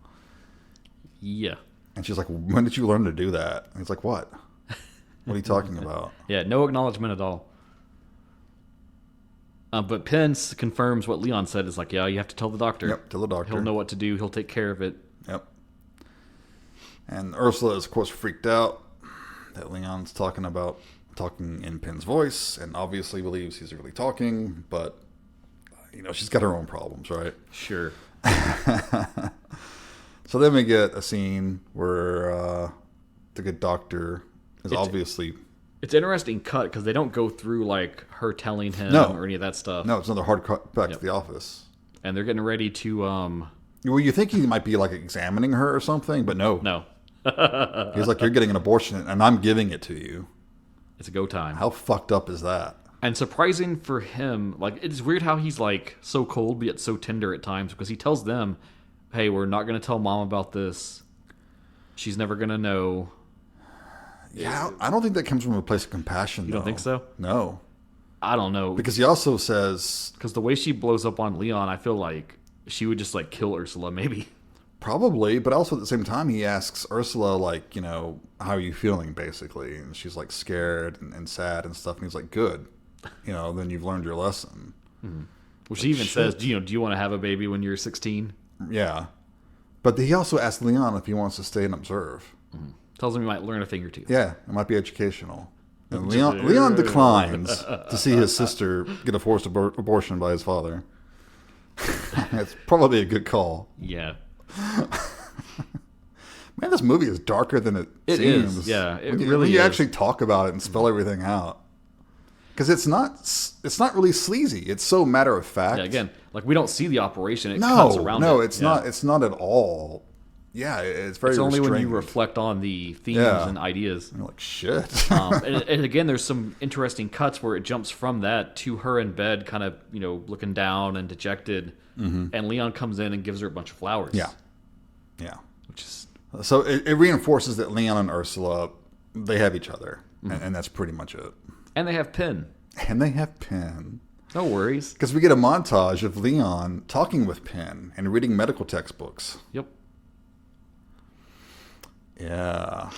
Yeah. And she's like, when did you learn to do that? And he's like, what? What are you talking about? Yeah, no acknowledgement at all. But Pence confirms what Leon said. Is like, yeah, you have to tell the doctor. Yep, tell the doctor. He'll know what to do. He'll take care of it. Yep. And Ursula is, of course, freaked out that Leon's talking in Pen's voice, and obviously believes he's really talking, but, she's got her own problems, right? Sure. So then we get a scene where the good doctor is obviously... It's an interesting cut because they don't go through like her telling him or any of that stuff. No, it's another hard cut back to the office. And they're getting ready to... Well, you think he might be like examining her or something, but no. No. He's like, you're getting an abortion and I'm giving it to you. It's a go time. How fucked up is that? And surprising for him, like it's weird how he's like so cold but yet so tender at times because he tells them, hey, we're not going to tell mom about this. She's never going to know. Yeah, I don't think that comes from a place of compassion. You don't think so? No. I don't know. Because he also says... Because the way she blows up on Leon, I feel like she would just like kill Ursula, maybe. Probably, but also at the same time, he asks Ursula, like, how are you feeling, basically? And she's like scared and sad and stuff. And he's like, good. Then you've learned your lesson. Mm-hmm. Well, she even says, do you want to have a baby when you're 16? Yeah. But he also asks Leon if he wants to stay and observe. Mm-hmm. Tells him he might learn a thing or two. Yeah, it might be educational. And Leon declines to see his sister get a forced abortion by his father. It's probably a good call. Yeah. Man, this movie is darker than it seems. Is. Yeah, it really is. When you actually talk about it and spell everything out. Because it's not really sleazy. It's so matter of fact. Yeah, again, like we don't see the operation. It cuts around it. It's not. It's not at all. Yeah, it's very. It's only restrained. when you reflect on the themes and ideas. You're like, shit. And again, there's some interesting cuts where it jumps from that to her in bed, kind of looking down and dejected, and Leon comes in and gives her a bunch of flowers. Yeah. Which is so it reinforces that Leon and Ursula, they have each other, and that's pretty much it. And they have Pen. No worries. Because we get a montage of Leon talking with Pen and reading medical textbooks. Yep. Yeah.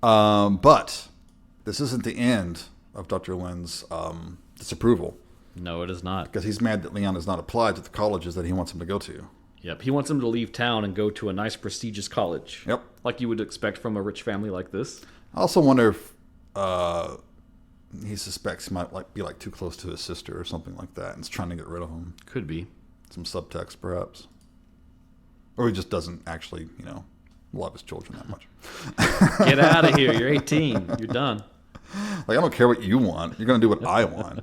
But this isn't the end of Dr. Lin's disapproval. No, it is not. Because he's mad that Leon has not applied to the colleges that he wants him to go to. Yep. He wants him to leave town and go to a nice, prestigious college. Yep. Like you would expect from a rich family like this. I also wonder if he suspects he might be too close to his sister or something like that and is trying to get rid of him. Could be. Some subtext, perhaps. Or he just doesn't actually, love his children that much. Get out of here. You're 18. You're done. I don't care what you want. You're going to do what I want.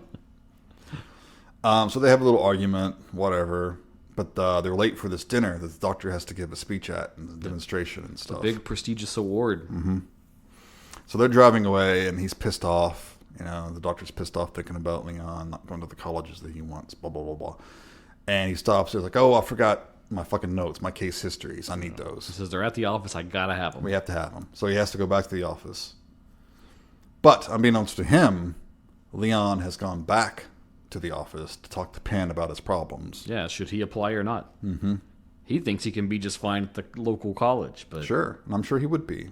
So they have a little argument, whatever. But they're late for this dinner that the doctor has to give a speech at and a demonstration and stuff. A big prestigious award. Mm-hmm. So they're driving away, and he's pissed off. The doctor's pissed off thinking about Leon not going to the colleges that he wants, blah, blah, blah, blah. And he stops. He's like, I forgot my fucking notes, my case histories. I need those. He says, they're at the office. I got to have them. We have to have them. So he has to go back to the office. But unbeknownst to him, Leon has gone back to the office to talk to Pen about his problems. Yeah, should he apply or not? Mm-hmm. He thinks he can be just fine at the local college. But sure, and I'm sure he would be.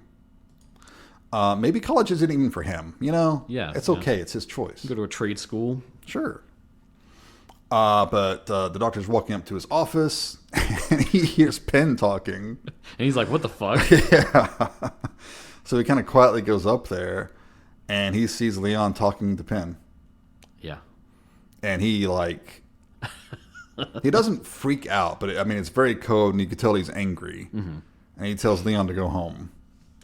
Maybe college isn't even for him, Yeah. It's okay, it's his choice. Go to a trade school. Sure. But the doctor's walking up to his office, and he hears Pen talking. And he's like, what the fuck? Yeah. So he kind of quietly goes up there, and he sees Leon talking to Pen. Yeah. And he, he doesn't freak out, but it's very code, and you can tell he's angry. Mm-hmm. And he tells Leon to go home.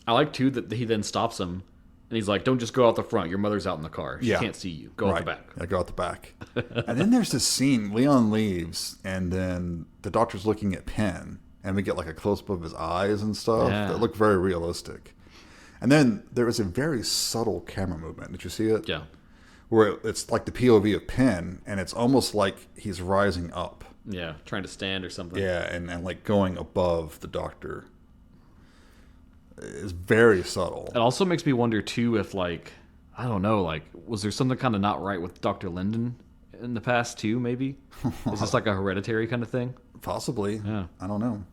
I like, too, that he then stops him, and he's like, don't just go out the front. Your mother's out in the car. She can't see you. Go out the back. Yeah, go out the back. And then there's this scene. Leon leaves, and then the doctor's looking at Pen, and we get, a close-up of his eyes and stuff that look very realistic. And then there is a very subtle camera movement. Did you see it? Yeah. where it's like the POV of Penn, and it's almost like he's rising up. Yeah, trying to stand or something. Yeah, and like going above the Doctor. It's very subtle. It also makes me wonder too if like, I don't know, like was there something kind of not right with Dr. Linden in the past too? Maybe is this like a hereditary kind of thing? Possibly. Yeah, I don't know.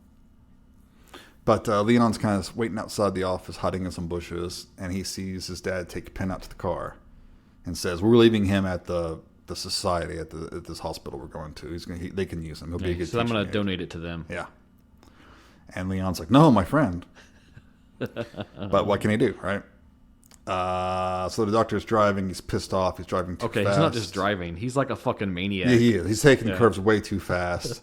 But Leon's kind of waiting outside the office, hiding in some bushes, and he sees his dad take Penn out to the car, and says, "We're leaving him at the society at this hospital we're going to. They can use him. He'll be a good." So I'm going to aid." donate it to them. Yeah. And Leon's like, "No, my friend." But what can he do, right? So the Doctor's driving. He's pissed off. He's driving too fast. Okay, he's not just driving. He's like a fucking maniac. Yeah, he is. He's taking curves way too fast.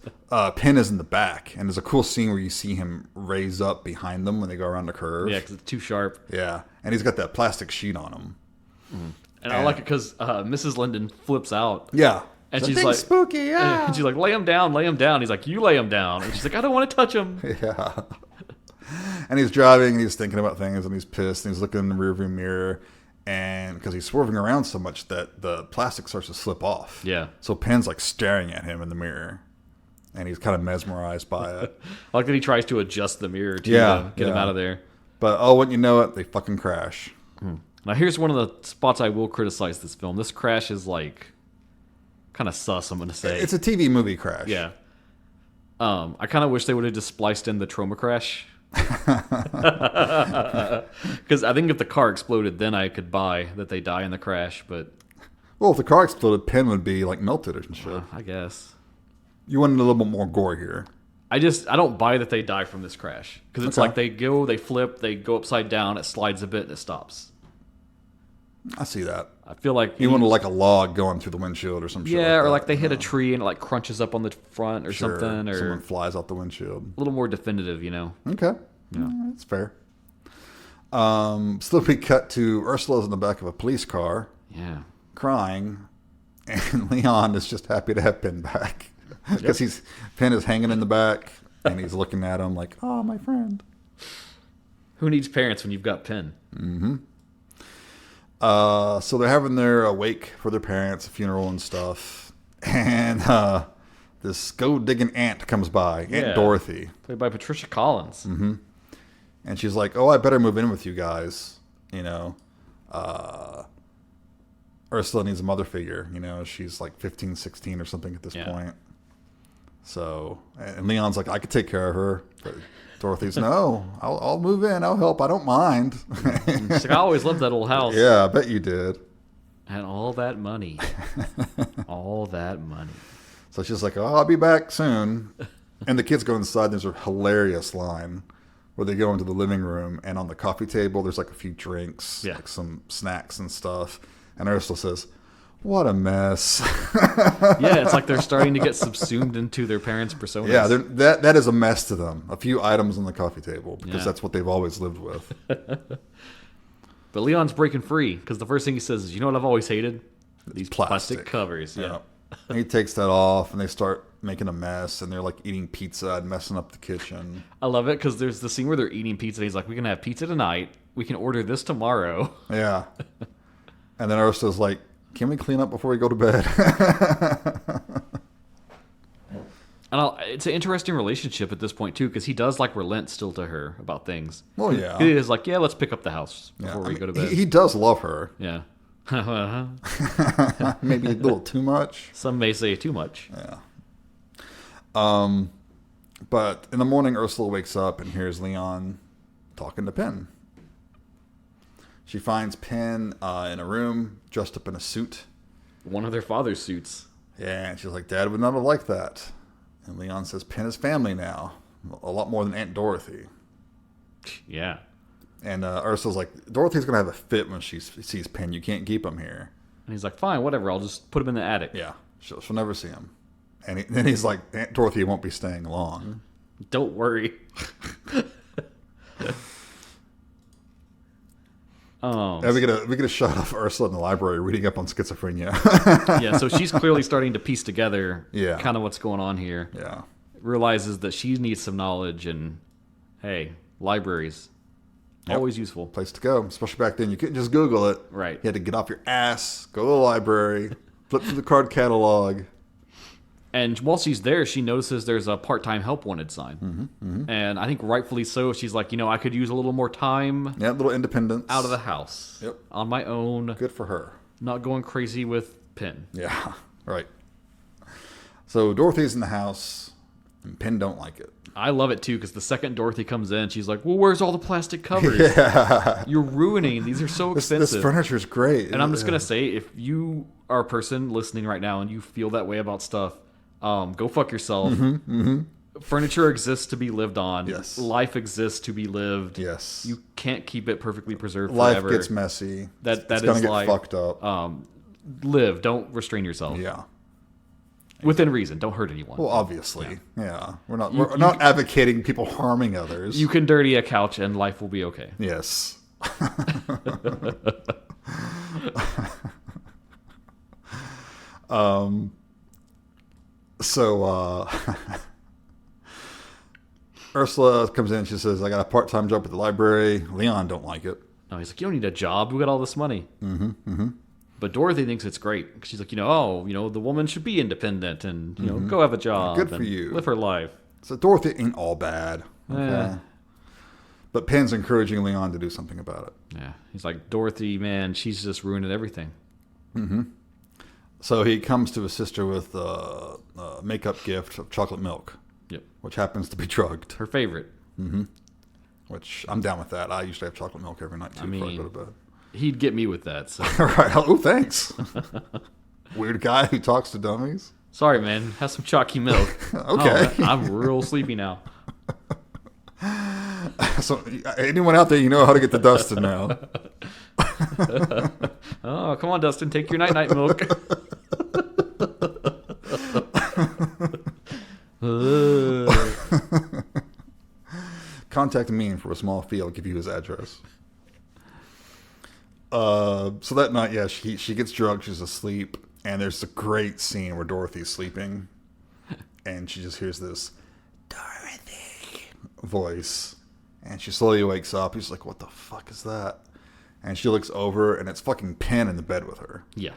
Penn is in the back, and there's a cool scene where you see him raise up behind them when they go around the curve. Yeah, because it's too sharp. Yeah, and he's got that plastic sheet on him. And I like it because Mrs. Linden flips out. Yeah. And she's like, spooky, yeah. And she's like, lay him down, lay him down. He's like, you lay him down. And she's like, I don't want to touch him. Yeah. And he's driving, and he's thinking about things, and he's pissed, and he's looking in the rearview mirror, and because he's swerving around so much that the plastic starts to slip off. Yeah. So Penn's like staring at him in the mirror, and he's kind of mesmerized by it. I like that he tries to adjust the mirror to get him out of there. But oh, wouldn't you know it, they fucking crash. Now here's one of the spots I will criticize this film. This crash is like kind of sus, I'm going to say. It's a TV movie crash. Yeah. I kind of wish they would have just spliced in the trauma crash. Because I think if the car exploded, then I could buy that they die in the crash. But well, if the car exploded, Penn would be like melted and shit. I guess You wanted a little bit more gore here. I don't buy that they die from this crash because it's like they flip, they go upside down, it slides a bit, and it stops. I see that. I feel like you wanted like a log going through the windshield or some shit. Yeah, like or like they hit a tree and it like crunches up on the front or something, or someone flies out the windshield. A little more definitive, you know. Okay, yeah, that's fair. Still, we cut to Ursula's in the back of a police car, crying, and Leon is just happy to have Penn back because Penn is hanging in the back and he's looking at him like, "Oh, my friend." Who needs parents when you've got Penn? Mm-hmm. So they're having their wake for their parents, a funeral and stuff, and this go-digging aunt comes by, Aunt Dorothy, played by Patricia Collins. Mm-hmm. And she's like, "Oh, I better move in with you guys. You know, Ursula needs a mother figure. You know, she's like 15, 16 or something at this point." So, and Leon's like, "I could take care of her." But Dorothy's, "No, I'll move in. I'll help. I don't mind." She's like, "I always loved that old house." Yeah, I bet you did. And all that money. All that money. So she's like, "Oh, I'll be back soon." And the kids go inside. There's a hilarious line where they go into the living room, and on the coffee table, there's like a few drinks, like some snacks and stuff. And Ursula says, "What a mess." Yeah, it's like they're starting to get subsumed into their parents' personas. Yeah, that is a mess to them. A few items on the coffee table, because that's what they've always lived with. But Leon's breaking free, because the first thing he says is, "You know what I've always hated? These plastic covers." Yeah. And he takes that off, and they start making a mess, and they're like eating pizza and messing up the kitchen. I love it, because there's the scene where they're eating pizza, and he's like, "We can have pizza tonight. We can order this tomorrow." Yeah. And then Ursula's like, "Can we clean up before we go to bed?" And it's an interesting relationship at this point, too, because he does, like, relent still to her about things. Well, yeah. He is like, "Yeah, let's pick up the house before we go to bed." He does love her. Yeah. Maybe a little too much. Some may say too much. Yeah. But in the morning, Ursula wakes up and hears Leon talking to Penn. She finds Penn in a room, dressed up in a suit. One of their father's suits. Yeah, and she's like, "Dad would not have liked that." And Leon says, "Penn is family now. A lot more than Aunt Dorothy." Yeah. And Ursula's like, "Dorothy's going to have a fit when she sees Penn. You can't keep him here." And he's like, "Fine, whatever. I'll just put him in the attic." Yeah, she'll never see him. And then he's like, "Aunt Dorothy won't be staying long." Don't worry. We get a shot of Ursula in the library reading up on schizophrenia. Yeah, so she's clearly starting to piece together kind of what's going on here. Yeah. Realizes that she needs some knowledge, and hey, libraries. Yep. Always useful. Place to go, especially back then. You couldn't just Google it. Right. You had to get off your ass, go to the library, flip through the card catalog. And while she's there, she notices there's a part-time help wanted sign. And I think rightfully so. She's like, I could use a little more time Yeah, little independence. out of the house. Yep. On my own. Good for her. Not going crazy with Penn. Yeah, right. So Dorothy's in the house, and Penn don't like it. I love it, too, because the second Dorothy comes in, she's like, well, where's all the plastic covers? Yeah. You're ruining. These are so expensive. This furniture's great. And I'm just going to say, if you are a person listening right now and you feel that way about stuff, go fuck yourself. Furniture exists to be lived on. Yes. Life exists to be lived. Yes. You can't keep it perfectly preserved Life forever. gets messy. That it's is gonna get life. fucked up. Live. Don't restrain yourself. Yeah. Within reason. Don't hurt anyone. Well, obviously. Yeah. We're not advocating people harming others. You can dirty a couch and life will be okay. Yes. So Ursula comes in. She says, "I got a part-time job at the library." Leon don't like it. No, he's like, you don't need a job. We got all this money. But Dorothy thinks it's great. She's like, the woman should be independent and, go have a job. Good for and you. Live her life. So Dorothy ain't all bad. Okay. But Penn's encouraging Leon to do something about it. Yeah. He's like, Dorothy, man, she's just ruining everything. So he comes to his sister with a makeup gift of chocolate milk. Yep. Which happens to be drugged. Her favorite. Which I'm down with that. I usually have chocolate milk every night too before I go to bed. He'd get me with that. So. Right. Oh, thanks. Weird guy who talks to dummies. Sorry, man. Have some chalky milk. Okay. Oh, I'm real sleepy now. So anyone out there, you know how to get to Dustin now. Oh, come on, Dustin. Take your night-night milk. Contact me for a small fee. I'll give you his address. So that night, yeah, she gets drugged. She's asleep. And there's a great scene where Dorothy's sleeping. And she just hears this Dorothy voice. And she slowly wakes up. He's like, what the fuck is that? And she looks over, and it's fucking Penn in the bed with her. Yeah.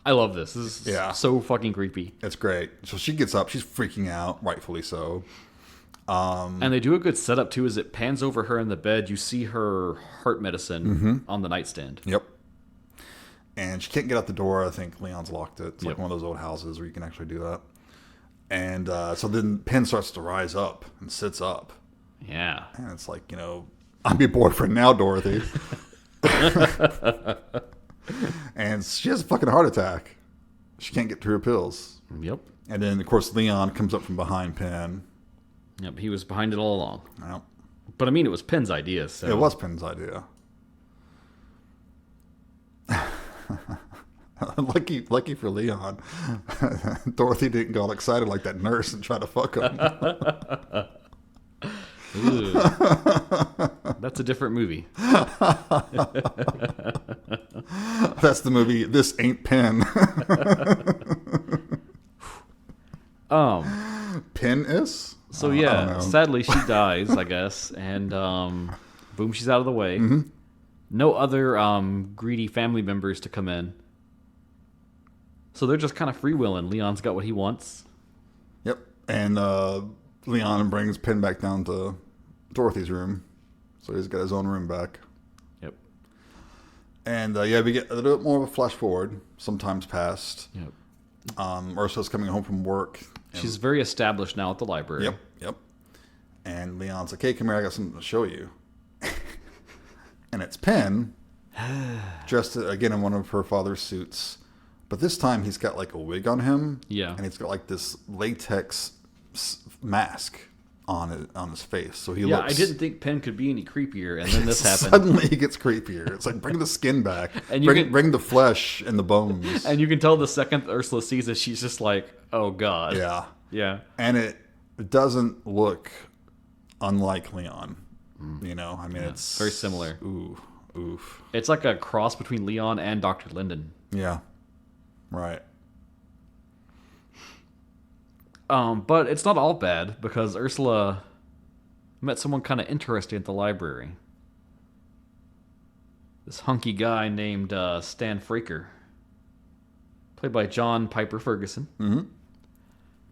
I love this. This is so fucking creepy. It's great. So she gets up. She's freaking out, rightfully so. And they do a good setup, too, as it pans over her in the bed. You see her heart medicine on the nightstand. Yep. And she can't get out the door. I think Leon's locked it. It's like one of those old houses where you can actually do that. And so then Penn starts to rise up and sits up. Yeah. And it's like, I'm your boyfriend now, Dorothy. And she has a fucking heart attack. She can't get to her pills. Yep. And then, of course, Leon comes up from behind Penn. Yep, he was behind it all along. Yep. But I mean, it was Penn's idea. So. It was Penn's idea. Lucky for Leon, Dorothy didn't get all excited like that nurse and try to fuck him. That's a different movie. That's the movie This Ain't Penn. Penn is? So yeah, sadly she dies, I guess, and boom, she's out of the way. No other greedy family members to come in. So they're just kind of freewheeling. Leon's got what he wants. Yep. And Leon brings Penn back down to Dorothy's room. So he's got his own room back. Yep. And we get a little bit more of a flash forward. Some time's passed. Yep. Ursula's coming home from work. She's very established now at the library. Yep. And Leon's like, hey, come here, I got something to show you. And it's Penn, dressed again in one of her father's suits. But this time he's got like a wig on him. Yeah. And he's got like this latex mask on his face. So he looks... I didn't think Penn could be any creepier, and then this happened. Suddenly he gets creepier. It's like, bring the skin back. And bring the flesh and the bones. And you can tell the second Ursula sees it, she's just like, oh God. Yeah. Yeah. And it doesn't look unlike Leon. I mean, it's... very similar. Oof. It's like a cross between Leon and Dr. Linden. Yeah. Right. But it's not all bad, because Ursula met someone kind of interesting at the library. this hunky guy named Stan Fraker, played by John Piper Ferguson. Mm-hmm.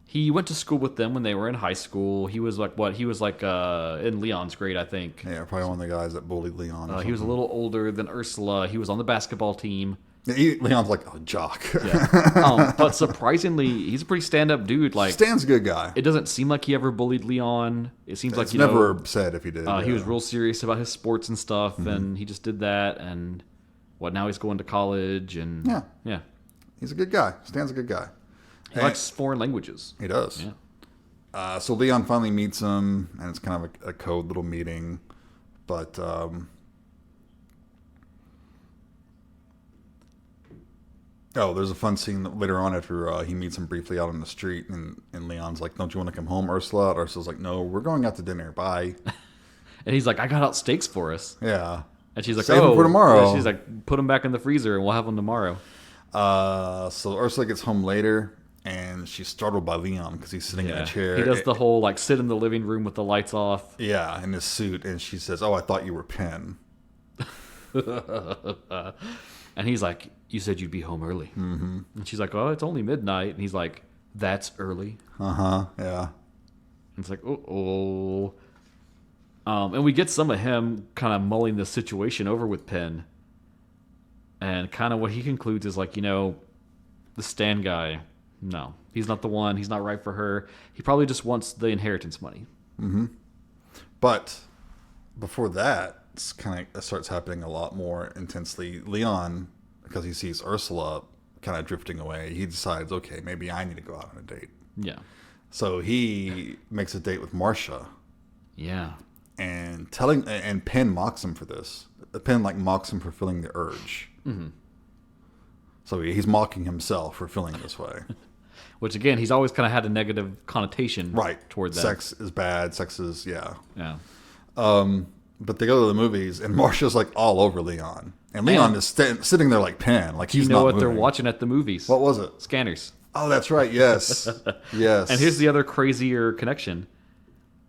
He went to school with them when they were in high school. He was like He was like in Leon's grade, I think. Yeah, probably one of the guys that bullied Leon. He was a little older than Ursula. He was on the basketball team. Leon's like a jock. Yeah. But surprisingly, he's a pretty stand-up dude. Like, Stan's a good guy. It doesn't seem like he ever bullied Leon. It seems like, It's never said if he did. He was real serious about his sports and stuff, and he just did that. And now he's going to college, and yeah. He's a good guy. Stan's a good guy. He likes foreign languages. He does. Yeah. So Leon finally meets him, and it's kind of a code little meeting. But there's a fun scene later on after he meets him briefly out on the street, and Leon's like, "Don't you want to come home, Ursula?" And Ursula's like, "No, we're going out to dinner. Bye." And he's like, "I got out steaks for us." Yeah. And she's like, "Save them for tomorrow." Yeah, she's like, "Put them back in the freezer, and we'll have them tomorrow." So Ursula gets home later, and she's startled by Leon because he's sitting in a chair. He does the whole like sit in the living room with the lights off. Yeah, in his suit, and she says, "Oh, I thought you were Penn." And he's like, "You said you'd be home early." Mm-hmm. And she's like, "Oh, it's only midnight." And he's like, "That's early." Yeah. And it's like, oh. And we get some of him kind of mulling the situation over with Penn. And kind of what he concludes is like, the Stan guy, no, he's not the one. He's not right for her. He probably just wants the inheritance money. Mm-hmm. But before that, it's kind of starts happening a lot more intensely. Leon, because he sees Ursula kind of drifting away, he decides, okay, maybe I need to go out on a date. Yeah. So he makes a date with Marcia. Yeah. And Penn mocks him for this. Penn mocks him for feeling the urge. Mm-hmm. So he's mocking himself for feeling this way. Which again, he's always kind of had a negative connotation toward that. Sex is bad. Sex is Yeah. But they go to the movies, and Marcia's like all over Leon, and Leon is sitting there like Penn, like he's not moving. They're watching at the movies? What was it? Scanners. Oh, that's right. Yes, yes. And here's the other crazier connection.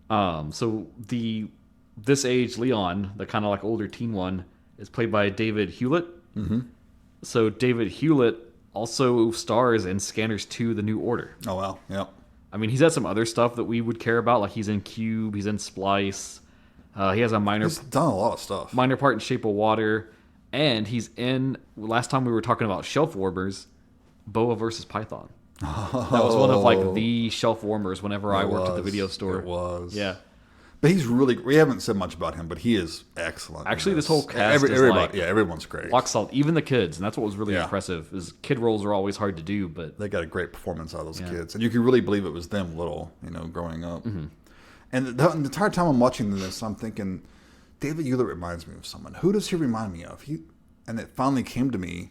So this age Leon, the kind of like older teen one, is played by David Hewlett. Mm-hmm. So David Hewlett also stars in Scanners 2: The New Order. Oh wow, yep. I mean, he's had some other stuff that we would care about, like he's in Cube, he's in Splice. He has He's done a lot of stuff. Minor part in Shape of Water, and he's in. Last time we were talking about shelf warmers, Boa versus Python. That was one of like the shelf warmers whenever I worked at the video store. It was. Yeah. But he's really. We haven't said much about him, but he is excellent. Actually, this whole cast is everybody, everyone's great. Rock solid, even the kids, and that's what was really impressive. Is kid roles are always hard to do, but they got a great performance out of those kids, and you can really believe it was them little, growing up. Mm-hmm. And the entire time I'm watching this, I'm thinking, David Hewlett reminds me of someone. Who does he remind me of? And it finally came to me,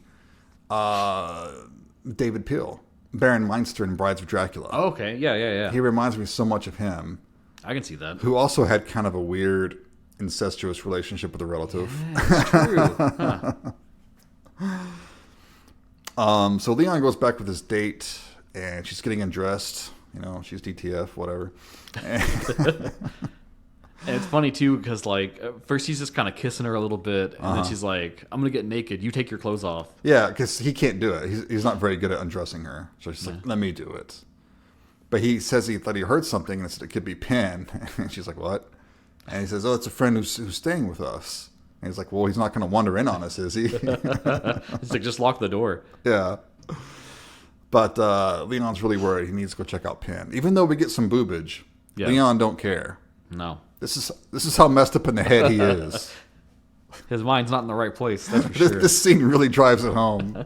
David Peel, Baron Meinster in Brides of Dracula. Oh, okay, yeah. He reminds me so much of him. I can see that. Who also had kind of a weird incestuous relationship with a relative. Yeah, that's true. Huh. So Leon goes back with his date, and she's getting undressed. She's DTF, whatever. And it's funny too because first he's just kind of kissing her a little bit, and then she's like, "I'm gonna get naked. You take your clothes off." Yeah, because he can't do it. He's not very good at undressing her. So she's like, "Let me do it." But he says he thought he heard something, and said it could be Penn. And she's like, "What?" And he says, "Oh, it's a friend who's staying with us." And he's like, "Well, he's not going to wander in on us, is he?" He's like, "Just lock the door." Yeah. But Leon's really worried. He needs to go check out Penn. Even though we get some boobage, Leon don't care. No. This is how messed up in the head he is. His mind's not in the right place, that's for sure. This scene really drives it home.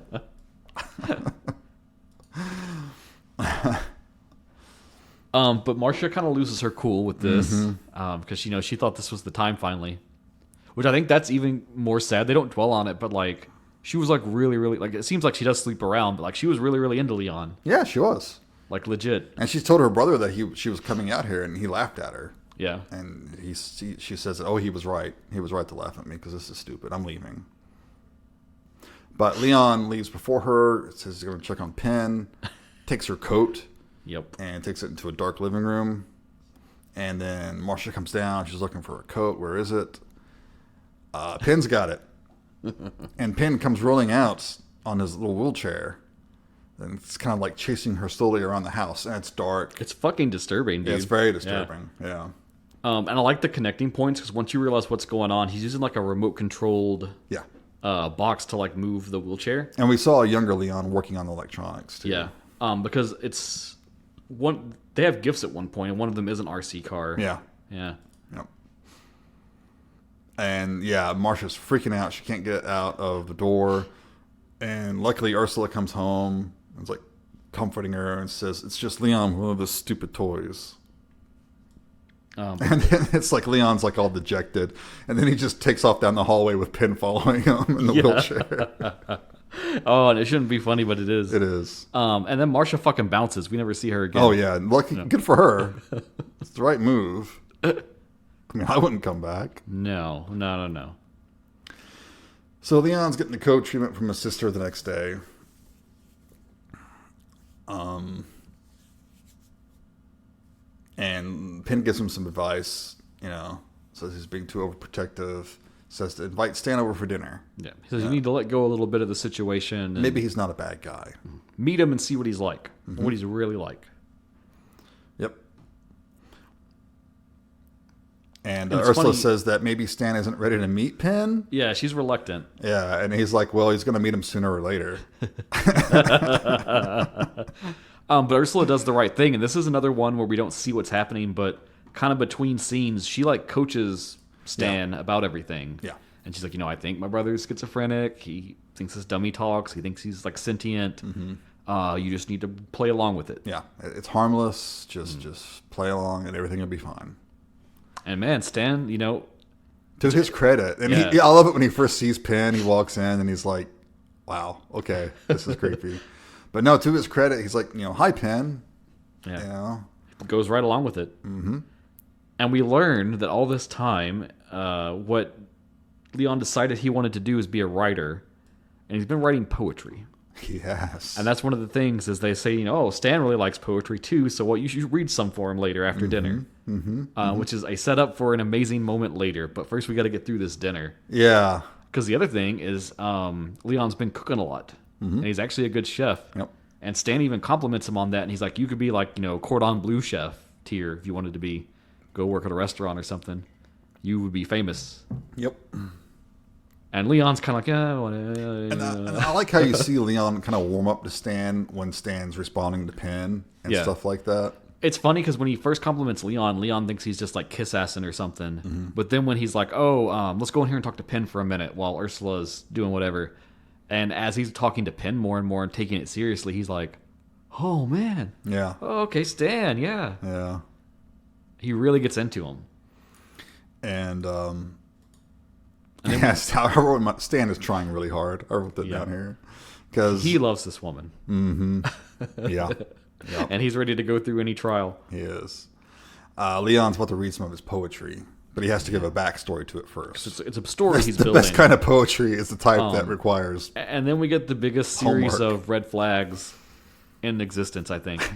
But Marcia kind of loses her cool with this because she thought this was the time finally, which I think that's even more sad. They don't dwell on it, but she was really, really it seems like she does sleep around, but she was really, really into Leon. Yeah, she was legit. And she told her brother that she was coming out here, and he laughed at her. Yeah. And she says, "Oh, he was right. He was right to laugh at me because this is stupid. I'm leaving." But Leon leaves before her. Says he's going to check on Penn. Takes her coat. Yep. And takes it into a dark living room. And then Marcia comes down. She's looking for her coat. Where is it? Penn's got it. And Pin comes rolling out on his little wheelchair. And it's kind of like chasing her slowly around the house. And it's dark. It's fucking disturbing, dude. Yeah, it's very disturbing. Yeah. And I like the connecting points because once you realize what's going on, he's using like a remote controlled box to like move the wheelchair. And we saw a younger Leon working on the electronics too. Yeah. Because it's one. They have gifts at one point, and one of them is an RC car. Yeah. Yeah. Yep. And yeah, Marcia's freaking out. She can't get out of the door. And luckily Ursula comes home and is like comforting her and says, "It's just Leon, one of those stupid toys." And then it's like Leon's like all dejected. And then he just takes off down the hallway with Pin following him in the wheelchair. Oh, and it shouldn't be funny, but it is. It is. And then Marcia fucking bounces. We never see her again. Oh, yeah. Lucky, good for her. It's the right move. I mean, I wouldn't come back. No. So Leon's getting the coat treatment from his sister the next day. And Pin gives him some advice, says he's being too overprotective, says to invite Stan over for dinner. Yeah. He says you need to let go a little bit of the situation. And maybe he's not a bad guy. Meet him and see what he's like, what he's really like. Yep. And Ursula says that maybe Stan isn't ready to meet Pin. Yeah, she's reluctant. Yeah, and he's like, well, he's going to meet him sooner or later. But Ursula does the right thing, and this is another one where we don't see what's happening, but kind of between scenes, she like coaches Stan about everything. Yeah. And she's like, I think my brother's schizophrenic. He thinks his dummy talks. He thinks he's like sentient. You just need to play along with it. Yeah, it's harmless. Just play along, and everything will be fine. And man, Stan, to his credit, and I love it when he first sees Pin. He walks in and he's like, "Wow, okay, this is creepy." But no, to his credit, he's like, "Hi, Pin." Yeah, goes right along with it. Mm-hmm. And we learned that all this time, what Leon decided he wanted to do is be a writer, and he's been writing poetry. Yes. And that's one of the things is they say, Stan really likes poetry too, so you should read some for him later after dinner. Which is a setup for an amazing moment later. But first we got to get through this dinner. Yeah. Because the other thing is Leon's been cooking a lot. And he's actually a good chef. Yep. And Stan even compliments him on that. And he's like, you could be like, cordon bleu chef tier if you wanted to be. Go work at a restaurant or something. You would be famous. Yep. And Leon's kind of like, And I like how you see Leon kind of warm up to Stan when Stan's responding to Pin and stuff like that. It's funny because when he first compliments Leon thinks he's just like kiss-assing or something. But then when he's like, let's go in here and talk to Pin for a minute while Ursula's doing whatever. And as he's talking to Pin more and more and taking it seriously, he's like, oh, man. Yeah. Oh, okay, Stan, yeah. Yeah. He really gets into him. And yes, however, Stan is trying really hard. I wrote that down here. Because he loves this woman. Mm-hmm. Yeah. Yep. And he's ready to go through any trial. He is. Leon's about to read some of his poetry, but he has to give a backstory to it first. It's a story he's building. The best kind of poetry is the type that requires And then we get the biggest series homework. of red flags in existence, I think.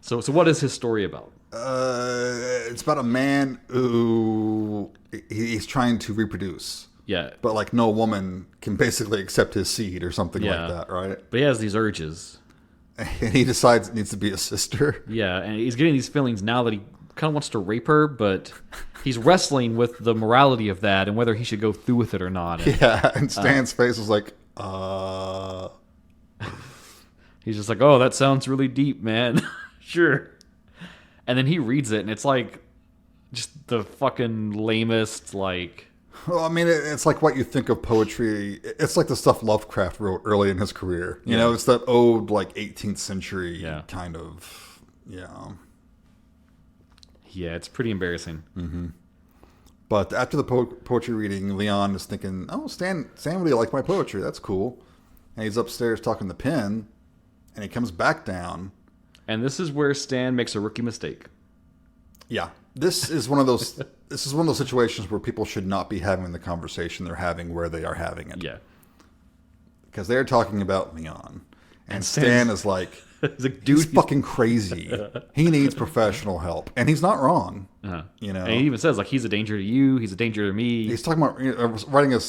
So what is his story about? It's about a man who he's trying to reproduce. Yeah. But like no woman can basically accept his seed or something like that, right? But he has these urges. And he decides it needs to be a sister. Yeah, and he's getting these feelings now that he kind of wants to rape her, but he's wrestling with the morality of that and whether he should go through with it or not. And, and Stan's face was like, He's just like, oh, that sounds really deep, man. Sure. And then he reads it, and it's like just the fucking lamest, like... Well, I mean, it's like what you think of poetry. It's like the stuff Lovecraft wrote early in his career. You know, it's that old, like, 18th century kind of, Yeah, it's pretty embarrassing. Mm-hmm. But after the poetry reading, Leon is thinking, oh, Stan really liked my poetry. That's cool. And he's upstairs talking to Pin, and he comes back down. And this is where Stan makes a rookie mistake. Yeah. This is one of those situations where people should not be having the conversation they're having where they are having it. Yeah. Because they're talking about Leon. And Stan is like, he's like, dude, he's fucking crazy. He needs professional help. And he's not wrong. You know? And he even says, like, he's a danger to you. He's a danger to me. He's talking about writing a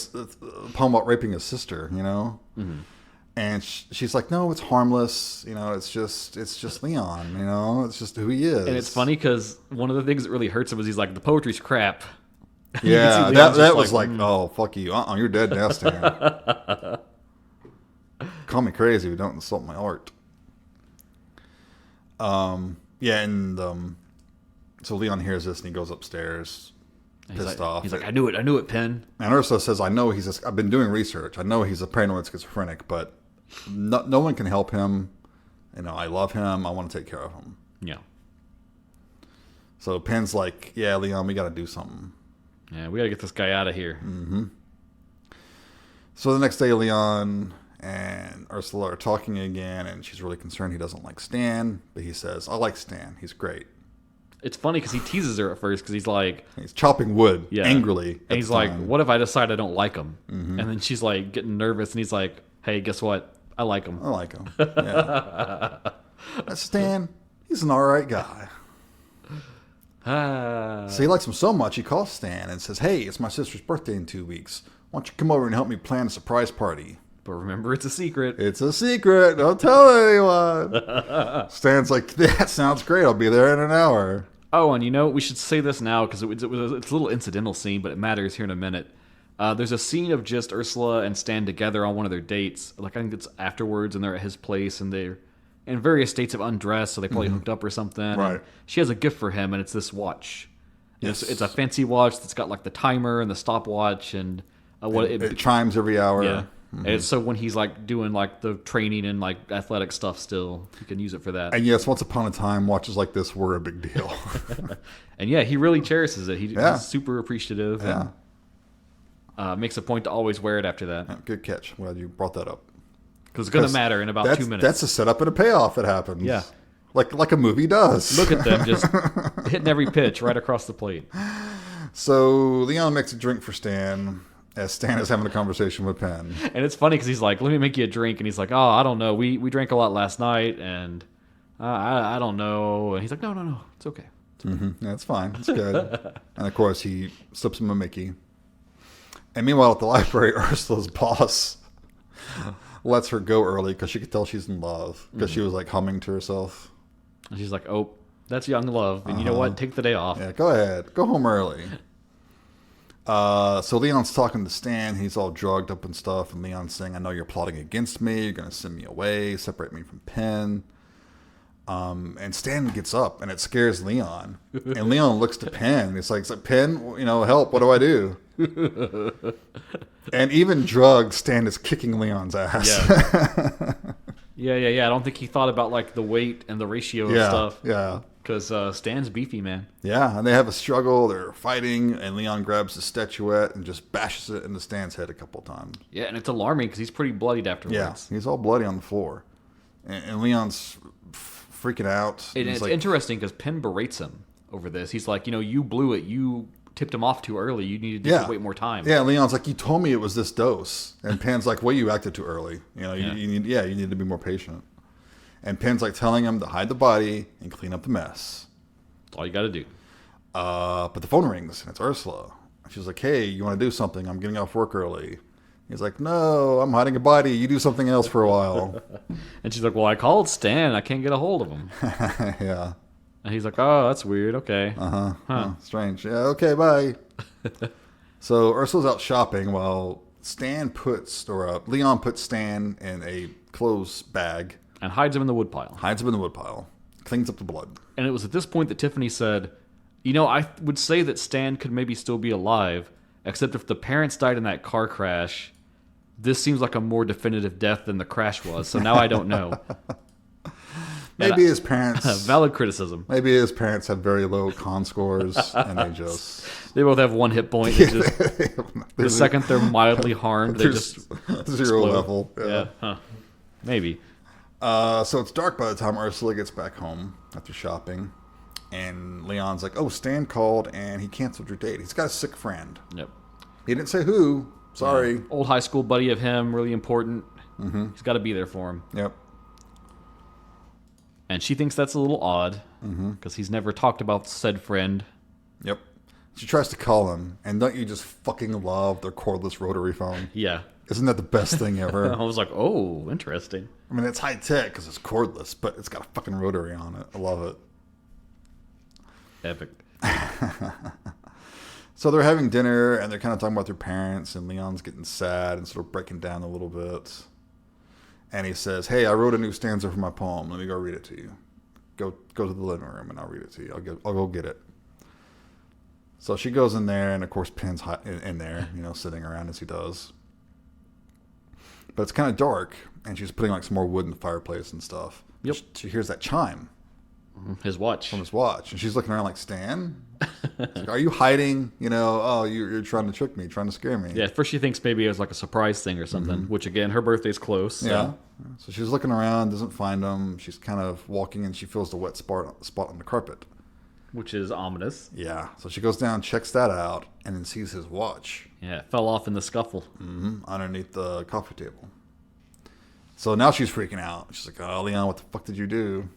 poem about raping his sister, you know? Mm-hmm. And she's like, no, it's harmless. You know, it's just Leon, you know? It's just who he is. And it's funny because one of the things that really hurts him is he's like, the poetry's crap. Yeah, that was like, oh, fuck you. You're dead now, Stan. Call me crazy, but don't insult my art. Yeah, and so Leon hears this and he goes upstairs, pissed off. He's like, I knew it, Penn. And Ursula says, I've been doing research. I know he's a paranoid schizophrenic, but no one can help him. You know, I love him. I want to take care of him. Yeah. So Penn's like, yeah, Leon, we got to do something. Yeah, we got to get this guy out of here. Mm-hmm. So the next day, Leon and Ursula are talking again, and she's really concerned he doesn't like Stan, but he says, I like Stan. He's great. It's funny because he teases her at first because he's like... He's chopping wood angrily. And he's like, what if I decide I don't like him? Mm-hmm. And then she's like getting nervous, and he's like, hey, guess what? I like him. I like him. Yeah. Stan, he's an all right guy. So he likes him so much, he calls Stan and says, hey, it's my sister's birthday in 2 weeks. Why don't you come over and help me plan a surprise party? But remember, it's a secret. It's a secret. Don't tell anyone. Stan's like, that sounds great. I'll be there in an hour. Oh, and you know, we should say this now because it's a little incidental scene, but it matters here in a minute. There's a scene of just Ursula and Stan together on one of their dates. Like, I think it's afterwards, and they're at his place, and they're in various states of undress, so they probably hooked up or something. Right. And she has a gift for him, and it's this watch. Yes. It's a fancy watch that's got like the timer and the stopwatch, and it chimes every hour. Yeah. Mm-hmm. And so when he's like doing like the training and like athletic stuff still, he can use it for that. And yes, once upon a time, watches like this were a big deal. And yeah, he really cherishes it. He's super appreciative. Yeah. And makes a point to always wear it after that. Yeah, good catch. Glad you brought that up. Because it's going to matter in about 2 minutes. That's a setup and a payoff that happens. Yeah. Like a movie does. Look at them just hitting every pitch right across the plate. So Leon makes a drink for Stan as Stan is having a conversation with Penn. And it's funny because he's like, let me make you a drink. And he's like, oh, I don't know. We drank a lot last night, and I don't know. And he's like, no, it's okay. Mm-hmm. Yeah, it's fine. It's good. And of course, he slips him a Mickey. And meanwhile, at the library, Ursula's boss lets her go early because she could tell she's in love because she was like humming to herself. And she's like, oh, that's young love. And you know what? Take the day off. Yeah, go ahead. Go home early. So Leon's talking to Stan. He's all drugged up and stuff. And Leon's saying, I know you're plotting against me. You're going to send me away, separate me from Penn. And Stan gets up, and it scares Leon. And Leon looks to Penn. And it's like, Penn, help. What do I do? And even drugged, Stan is kicking Leon's ass. Yeah. I don't think he thought about like the weight and the ratio of stuff. Yeah. Because Stan's beefy, man. Yeah, and they have a struggle. They're fighting, and Leon grabs the statuette and just bashes it into Stan's head a couple times. Yeah, and it's alarming because he's pretty bloodied afterwards. Yeah, he's all bloody on the floor. And Leon's freaking out. And it's interesting because Penn berates him over this. He's like, you blew it. You tipped him off too early. You needed to wait more time. Yeah, Leon's like, you told me it was this dose. And Penn's like, well, you acted too early. You need to be more patient. And Penn's like telling him to hide the body and clean up the mess. That's all you got to do. But the phone rings, and it's Ursula. She's like, hey, you want to do something? I'm getting off work early. He's like, no, I'm hiding a body. You do something else for a while. And she's like, well, I called Stan. I can't get a hold of him. Yeah. And he's like, oh, that's weird. Okay. Uh-huh. Huh. Strange. Yeah, okay, bye. So Ursula's out shopping while Leon puts Stan in a clothes bag. And hides him in the woodpile. Cleans up the blood. And it was at this point that Tiffany said, I would say that Stan could maybe still be alive, except if the parents died in that car crash, this seems like a more definitive death than the crash was. So now I don't know. Maybe his parents... Valid criticism. Maybe his parents had very low con scores, and they just... They both have one hit point. The second they're mildly harmed, they just zero explode. Level. Yeah. Huh. Maybe. So it's dark by the time Ursula gets back home after shopping. And Leon's like, oh, Stan called and he canceled your date. He's got a sick friend. Yep. He didn't say who. Sorry. Yeah. Old high school buddy of him, really important. Mm-hmm. He's got to be there for him. Yep. And she thinks that's a little odd because he's never talked about said friend. Yep. She tries to call him, and don't you just fucking love their cordless rotary phone? Yeah. Isn't that the best thing ever? I was like, oh, interesting. I mean, it's high tech because it's cordless, but it's got a fucking rotary on it. I love it. Epic. So they're having dinner, and they're kind of talking about their parents, and Leon's getting sad and sort of breaking down a little bit. And he says, hey, I wrote a new stanza for my poem. Let me go read it to you. Go to the living room, and I'll read it to you. I'll go get it. So she goes in there, and of course, Pen's in there, sitting around as he does. But it's kind of dark, and she's putting like some more wood in the fireplace and stuff. Yep. She hears that chime. His watch. From his watch. And she's looking around like, Stan? Like, are you hiding? You're trying to trick me, trying to scare me. Yeah, at first she thinks maybe it was like a surprise thing or something, which again, her birthday's close. So. Yeah. So she's looking around, doesn't find him. She's kind of walking, and she feels the wet spot on the carpet. Which is ominous. Yeah. So she goes down, checks that out, and then sees his watch. Yeah, it fell off in the scuffle. Underneath the coffee table. So now she's freaking out. She's like, oh, Leon, what the fuck did you do?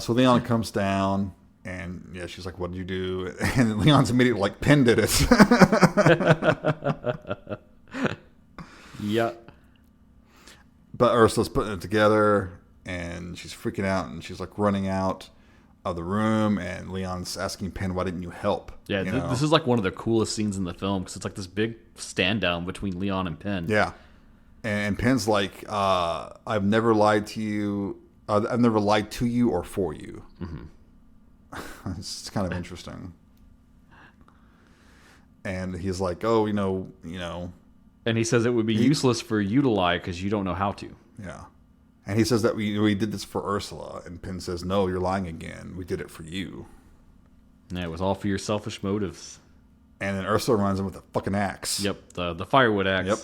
So Leon comes down, and yeah, she's like, what did you do? And Leon's immediately like, Penn did it. Yeah. But Ursula's putting it together, and she's freaking out, and she's like running out of the room, and Leon's asking Penn, why didn't you help? Yeah, this is like one of the coolest scenes in the film, because it's like this big stand down between Leon and Penn. Yeah. And Penn's like, I've never lied to you. I've never lied to you or for you. It's kind of interesting. And he's like, oh, And he says it would be useless for you to lie because you don't know how to. Yeah. And he says that we did this for Ursula. And Penn says, no, you're lying again. We did it for you. Yeah, it was all for your selfish motives. And then Ursula reminds him with a fucking axe. Yep, the firewood axe. Yep.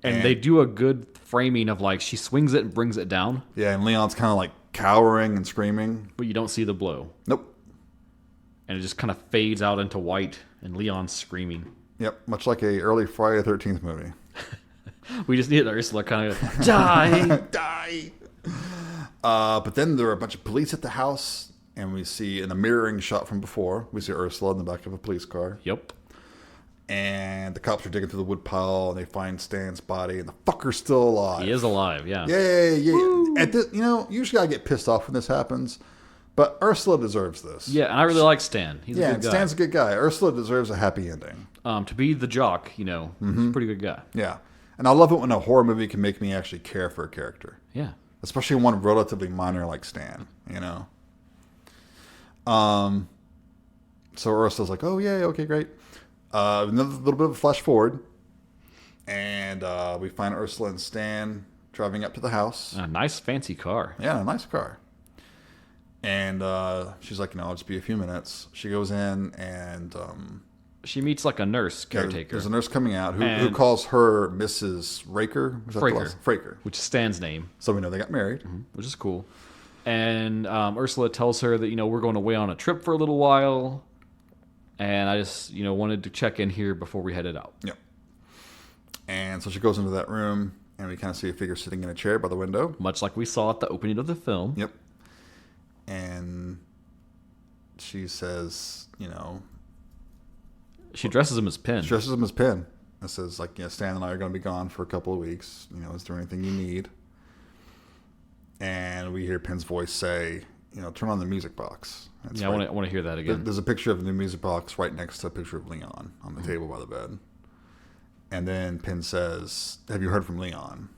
And they do a good framing of like she swings it and brings it down. Yeah, and Leon's kind of like cowering and screaming. But you don't see the blow. Nope. And it just kind of fades out into white and Leon's screaming. Yep, much like a early Friday the 13th movie. We just need Ursula kind of die. Die. But then there are a bunch of police at the house, and we see in a mirroring shot from before, we see Ursula in the back of a police car. Yep. And the cops are digging through the wood pile, and they find Stan's body, and the fucker's still alive. He is alive, yeah. Yeah. At this, usually I get pissed off when this happens, but Ursula deserves this. Yeah, and I really like Stan. He's a good guy. Stan's a good guy. Ursula deserves a happy ending. To be the jock, he's a pretty good guy. Yeah. And I love it when a horror movie can make me actually care for a character. Yeah. Especially one relatively minor like Stan, So Ursula's like, oh, yeah, okay, great. Another little bit of a flash forward, and we find Ursula and Stan driving up to the house. A nice fancy car. Yeah, a nice car. And she's like, I'll just be a few minutes. She goes in, and she meets like a nurse caretaker. There's a nurse coming out who calls her Mrs. Raker. Fraker. Which is Stan's name. So we know they got married. Which is cool. And Ursula tells her that, we're going away on a trip for a little while. And I just, wanted to check in here before we headed out. Yep. And so she goes into that room, and we kind of see a figure sitting in a chair by the window. Much like we saw at the opening of the film. Yep. And she says, She dresses him as Penn. She dresses him as Penn. It says, Stan and I are going to be gone for a couple of weeks. Is there anything you need? And we hear Penn's voice say, turn on the music box. That's I want to hear that again. There's a picture of the music box right next to a picture of Leon on the table by the bed. And then Penn says, have you heard from Leon?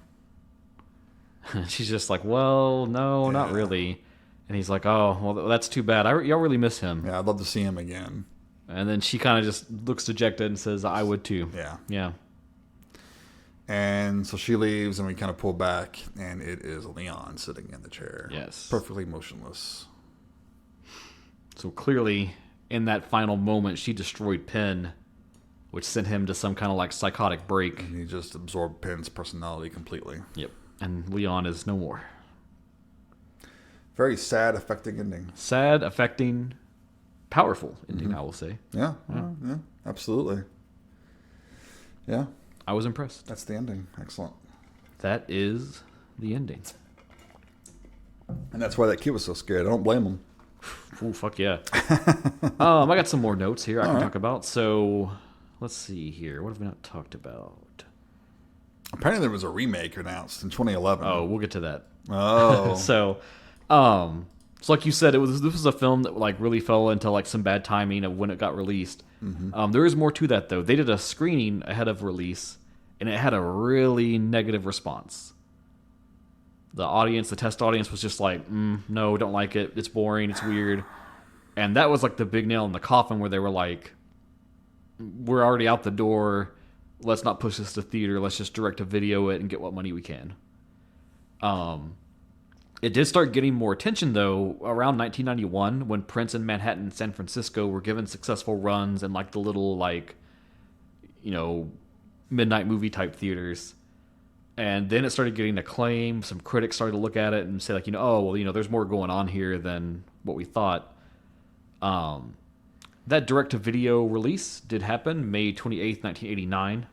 She's just like, well, no, not really. And he's like, oh, well, that's too bad. Y'all really miss him. Yeah, I'd love to see him again. And then she kind of just looks dejected and says, I would too. Yeah. Yeah. And so she leaves, and we kind of pull back, and it is Leon sitting in the chair. Yes. Perfectly motionless. So clearly, in that final moment, she destroyed Penn, which sent him to some kind of like psychotic break. And he just absorbed Penn's personality completely. Yep. And Leon is no more. Very sad, affecting ending. Sad, affecting, powerful ending, I will say. Yeah. Yeah, absolutely. Yeah. I was impressed. That's the ending. Excellent. That is the ending. And that's why that kid was so scared. I don't blame him. Ooh, fuck yeah. I got some more notes here I can right. talk about. So, let's see here. What have we not talked about? Apparently there was a remake announced in 2011. Oh, we'll get to that. Oh. So like you said, this was a film that like really fell into like some bad timing of when it got released. There is more to that though. They did a screening ahead of release, and it had a really negative response. The test audience was just like, no, don't like it. It's boring. It's weird. And that was like the big nail in the coffin where they were like, we're already out the door. Let's not push this to theater. Let's just direct to video it and get what money we can. It did start getting more attention, though, around 1991 when Prince and Manhattan and San Francisco were given successful runs in, like, the little, like, midnight movie type theaters. And then it started getting acclaim. Some critics started to look at it and say, like, there's more going on here than what we thought. That direct-to-video release did happen May 28th, 1989.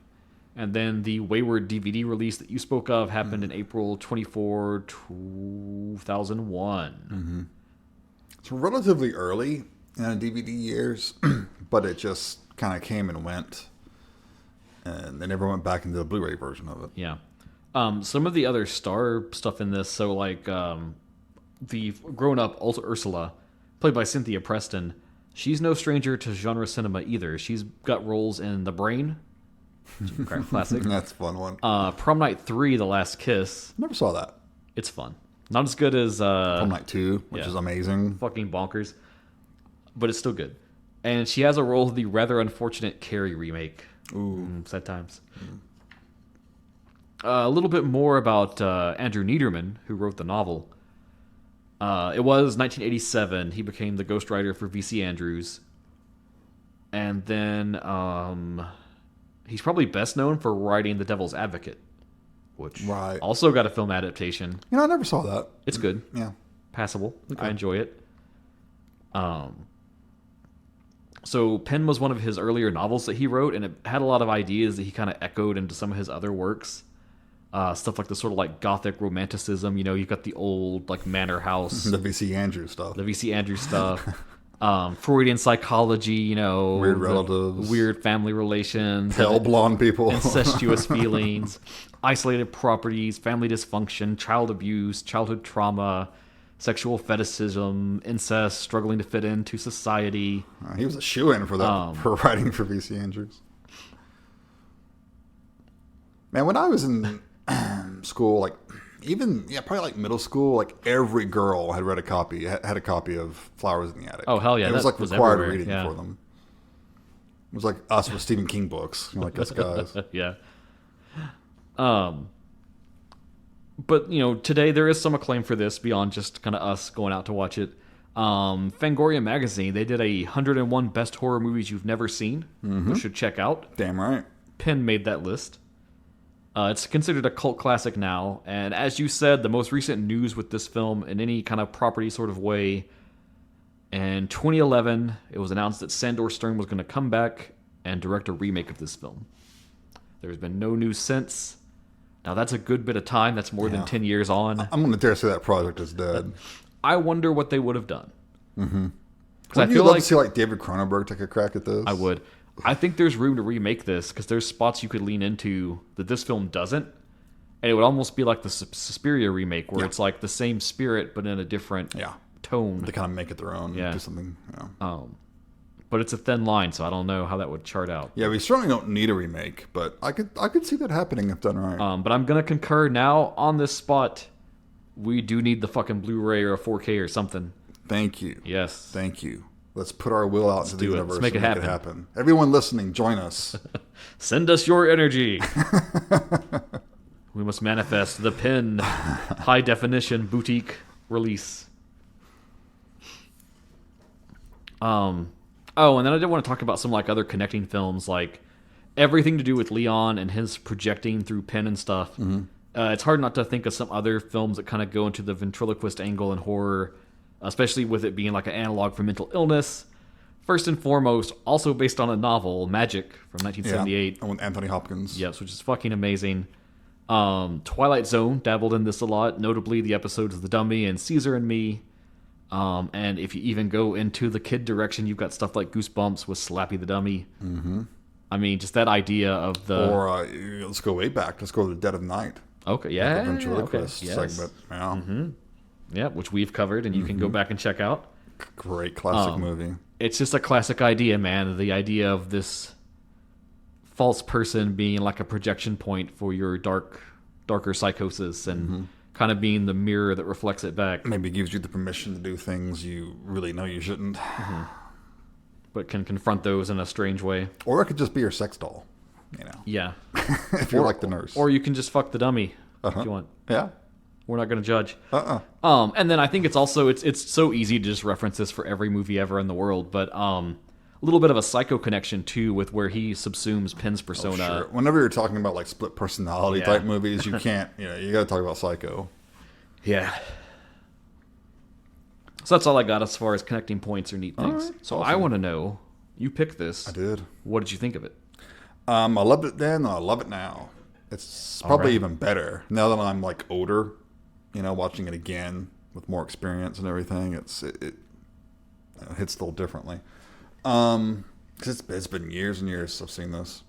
And then the Wayward DVD release that you spoke of happened in April 24, 2001. It's relatively early in DVD years, but it just kind of came and went. And they never went back into the Blu-ray version of it. Yeah. Some of the other star stuff in this, so like the grown-up Ursula, played by Cynthia Preston, she's no stranger to genre cinema either. She's got roles in The Brain, classic. That's a fun one. Prom Night 3, The Last Kiss. Never saw that. It's fun. Not as good as Prom Night 2, which is amazing. Fucking bonkers. But it's still good. And she has a role in the rather unfortunate Carrie remake. Ooh. Sad times. A little bit more about Andrew Niederman, who wrote the novel. It was 1987. He became the ghostwriter for V.C. Andrews. And then he's probably best known for writing The Devil's Advocate, which also got a film adaptation. I never saw that. It's good. Yeah. Passable. Okay. I enjoy it. So Pen was one of his earlier novels that he wrote, and it had a lot of ideas that he kind of echoed into some of his other works. Stuff like the sort of like gothic romanticism. You've got the old like manor house. The V.C. Andrews stuff. Freudian psychology, weird relatives, weird family relations, pale blonde people, incestuous feelings, isolated properties, family dysfunction, child abuse, childhood trauma, sexual fetishism, incest, struggling to fit into society. He was a shoo-in for that, for writing for V.C. Andrews. Man, when I was in school, probably like middle school, like every girl had read a copy of Flowers in the Attic. Oh, hell yeah. It was like required reading for them. It was like us with Stephen King books, like us guys. Yeah. But, today there is some acclaim for this beyond just kind of us going out to watch it. Fangoria magazine, they did a 101 best horror movies you've never seen, which you should check out. Damn right. Penn made that list. It's considered a cult classic now, and as you said, the most recent news with this film in any kind of property sort of way, in 2011, it was announced that Sandor Stern was going to come back and direct a remake of this film. There's been no news since. Now, that's a good bit of time. That's more than 10 years on. I'm going to dare say that project is dead. I wonder what they would have done. Mm-hmm. Because I feel like to see like David Cronenberg take a crack at this. I would. I think there's room to remake this because there's spots you could lean into that this film doesn't. And it would almost be like the Suspiria remake where it's like the same spirit but in a different tone. They kind of make it their own. Do something. Yeah. But it's a thin line, so I don't know how that would chart out. Yeah, we certainly don't need a remake, but I could see that happening if done right. But I'm going to concur now on this spot. We do need the fucking Blu-ray or a 4K or something. Thank you. Yes. Thank you. Let's put our will out into the universe. Let's make it happen. Everyone listening, join us. Send us your energy. We must manifest the Pen high definition boutique release. And then I did want to talk about some like other connecting films, like everything to do with Leon and his projecting through Pen and stuff. Mm-hmm. It's hard not to think of some other films that kind of go into the ventriloquist angle in horror, especially with it being like an analog for mental illness. First and foremost, also based on a novel, Magic, from 1978. Yeah, with Anthony Hopkins. Yes, which is fucking amazing. Twilight Zone dabbled in this a lot, notably the episodes of The Dummy and Caesar and Me. And if you even go into the kid direction, you've got stuff like Goosebumps with Slappy the Dummy. Mm-hmm. I mean, just that idea of the... Or let's go way back. Let's go to the Dead of Night. Okay, yeah. Like the ventriloquist yes. segment. Yeah. Mm-hmm. Yeah, which we've covered, and you can go back and check out. Great classic movie. It's just a classic idea, man. The idea of this false person being like a projection point for your darker psychosis and kind of being the mirror that reflects it back. Maybe gives you the permission to do things you really know you shouldn't. But can confront those in a strange way. Or it could just be your sex doll, you know. Yeah. If you're like the nurse. Or you can just fuck the dummy if you want. Yeah. We're not going to judge. And then I think it's also it's so easy to just reference this for every movie ever in the world, but a little bit of a Psycho connection too, with where he subsumes Penn's persona. Sure. Whenever you're talking about like split personality type movies, you can't. You got to talk about Psycho. Yeah. So that's all I got as far as connecting points or neat things. Right. So Awesome. I want to know. You picked this. I did. What did you think of it? I loved it then, and I love it now. It's probably even better now that I'm like older. You know, watching it again with more experience and everything, it hits a little differently. Because it's been years and years I've seen this,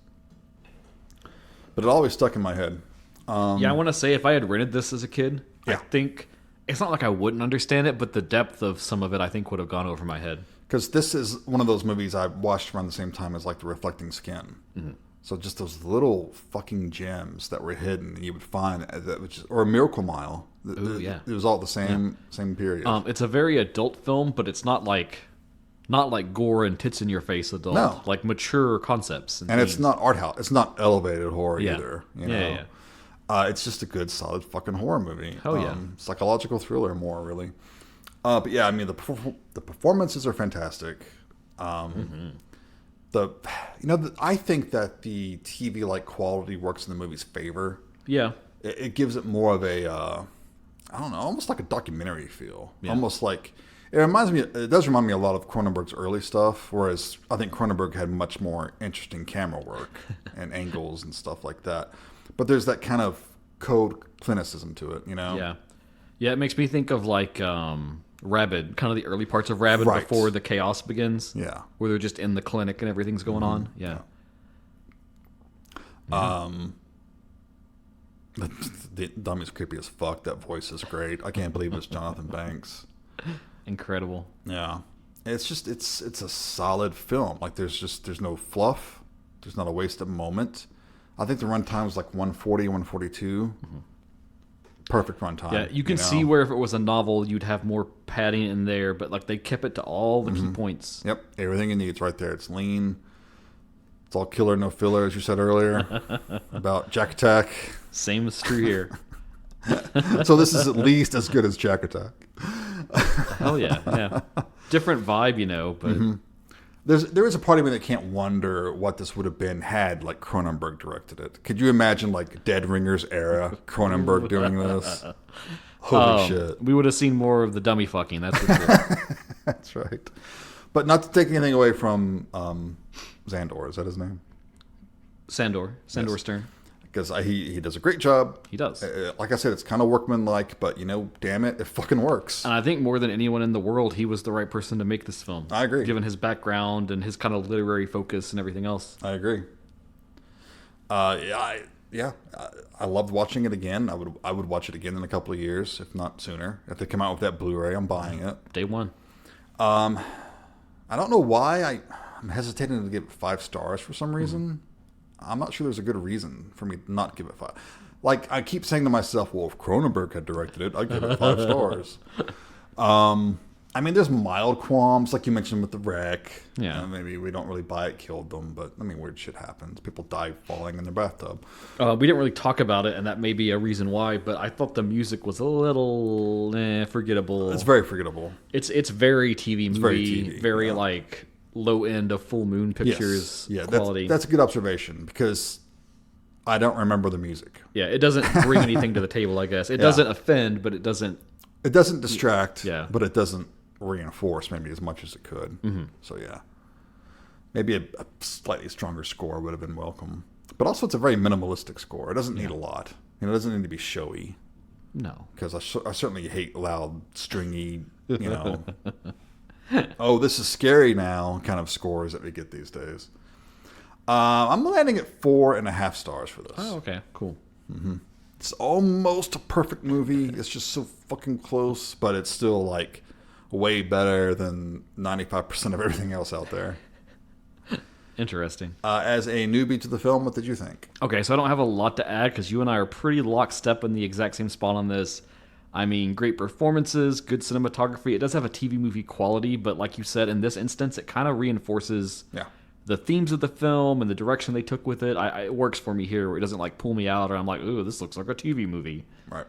but it always stuck in my head. I want to say if I had rented this as a kid, I Yeah. think it's not like I wouldn't understand it, but the depth of some of it I think would have gone over my head. Because this is one of those movies I watched around the same time as like The Reflecting Skin. So just those little fucking gems that were hidden, and you would find that, or Miracle Mile. Yeah. It was all the same period. It's a very adult film, but it's not like gore and tits in your face adult. No. Like mature concepts. And it's not art house. It's not elevated horror Yeah. either. You Yeah, know? yeah. It's just a good, solid fucking horror movie. Hell yeah. Psychological thriller more, really. But yeah, I mean, the performances are fantastic. I think that the TV-like quality works in the movie's favor. Yeah. It gives it more of a, I don't know, almost like a documentary feel. Yeah. Almost like, it does remind me a lot of Cronenberg's early stuff, whereas I think Cronenberg had much more interesting camera work and angles and stuff like that. But there's that kind of code clinicism to it, you know? Yeah. Yeah, it makes me think of like Rabid, kind of the early parts of Rabid Right. before the chaos begins. Yeah. Where they're just in the clinic and everything's going on. Yeah. The dummy's creepy as fuck. That voice is great. I can't believe it's Jonathan Banks. Incredible. Yeah. It's a solid film. Like there's no fluff. There's not a wasted moment. I think the runtime was like 140, 142. Perfect runtime. Yeah, you can see where if it was a novel, you'd have more padding in there, but like they kept it to all the key points. Yep, everything you need is right there. It's lean. It's all killer, no filler, as you said earlier about Jack Attack. Same is true here. So this is at least as good as Jack Attack. Hell yeah, yeah. Different vibe, you know, but There is a part of me that can't wonder what this would have been had like Cronenberg directed it. Could you imagine like Dead Ringers era Cronenberg doing this? Holy shit. we would have seen more of the dummy fucking, that's for sure. That's right. But not to take anything away from Sandor, is that his name? Sandor Yes. Stern. Because he does a great job. He does. Like I said, it's kind of workmanlike, but damn it fucking works. And I think more than anyone in the world, he was the right person to make this film. I agree. Given his background and his kind of literary focus and everything else. I agree. I loved watching it again. I would watch it again in a couple of years, if not sooner. If they come out with that Blu-ray, I'm buying it. Day one. I don't know why I'm hesitating to give it 5 stars for some reason. I'm not sure there's a good reason for me to not give it 5. Like, I keep saying to myself, well, if Cronenberg had directed it, I'd give it 5 stars. I mean, there's mild qualms, like you mentioned with the wreck. Yeah. Maybe we don't really buy it killed them, but, I mean, weird shit happens. People die falling in their bathtub. We didn't really talk about it, and that may be a reason why, but I thought the music was a little forgettable. It's very forgettable. It's very TV movie, very TV, very yeah. like low end of Full Moon Pictures quality. That's a good observation, because I don't remember the music. Yeah, it doesn't bring anything to the table, I guess. It doesn't offend, but it doesn't... It doesn't distract, Yeah. but it doesn't reinforce maybe as much as it could. So yeah, maybe a slightly stronger score would have been welcome. But also, it's a very minimalistic score. It doesn't need a lot. It doesn't need to be showy. No. Because I certainly hate loud, stringy, oh, this is scary now kind of scores that we get these days. I'm landing at 4.5 stars for this. Oh, okay. Cool. It's almost a perfect movie. It's just so fucking close, but it's still like way better than 95% of everything else out there. Interesting. As a newbie to the film, what did you think? Okay, so I don't have a lot to add because you and I are pretty lockstep in the exact same spot on this. I mean, great performances, good cinematography. It does have a TV movie quality, but like you said, in this instance, it kind of reinforces the themes of the film and the direction they took with it. It works for me here where it doesn't like pull me out or I'm like, ooh, this looks like a TV movie. Right.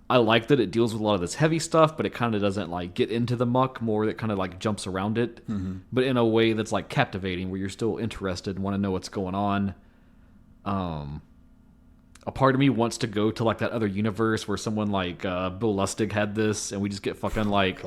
I like that it deals with a lot of this heavy stuff, but it kind of doesn't like get into the muck more. That kind of like jumps around it, but in a way that's like captivating, where you're still interested and want to know what's going on. A part of me wants to go to like that other universe where someone like Bill Lustig had this, and we just get fucking like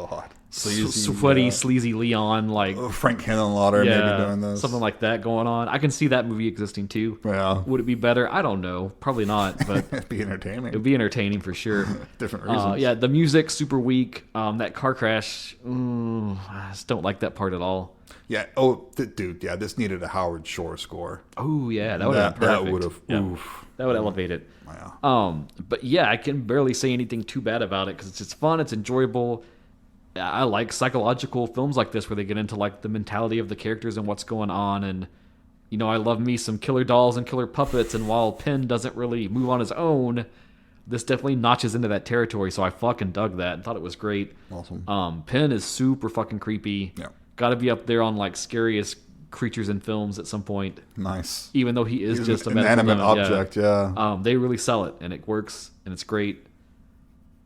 sweaty, sleazy Leon, like Frank Henenlotter maybe doing this, something like that going on. I can see that movie existing too. Yeah, would it be better? I don't know, probably not, but it'd be entertaining. It'd be entertaining for sure. Different reasons. Yeah, the music super weak. That car crash, I just don't like that part at all. Yeah. Oh, dude. Yeah, this needed a Howard Shore score. Oh yeah, that would have been perfect. That would have. Yeah. That would elevate it. Yeah. But yeah, I can barely say anything too bad about it because it's just fun. It's enjoyable. I like psychological films like this where they get into like the mentality of the characters and what's going on. And I love me some killer dolls and killer puppets. And while Penn doesn't really move on his own, this definitely notches into that territory. So I fucking dug that and thought it was great. Awesome. Penn is super fucking creepy. Yeah. Got to be up there on like scariest creatures in films at some point. Nice. Even though he's just an inanimate object, yeah. They really sell it, and it works, and it's great.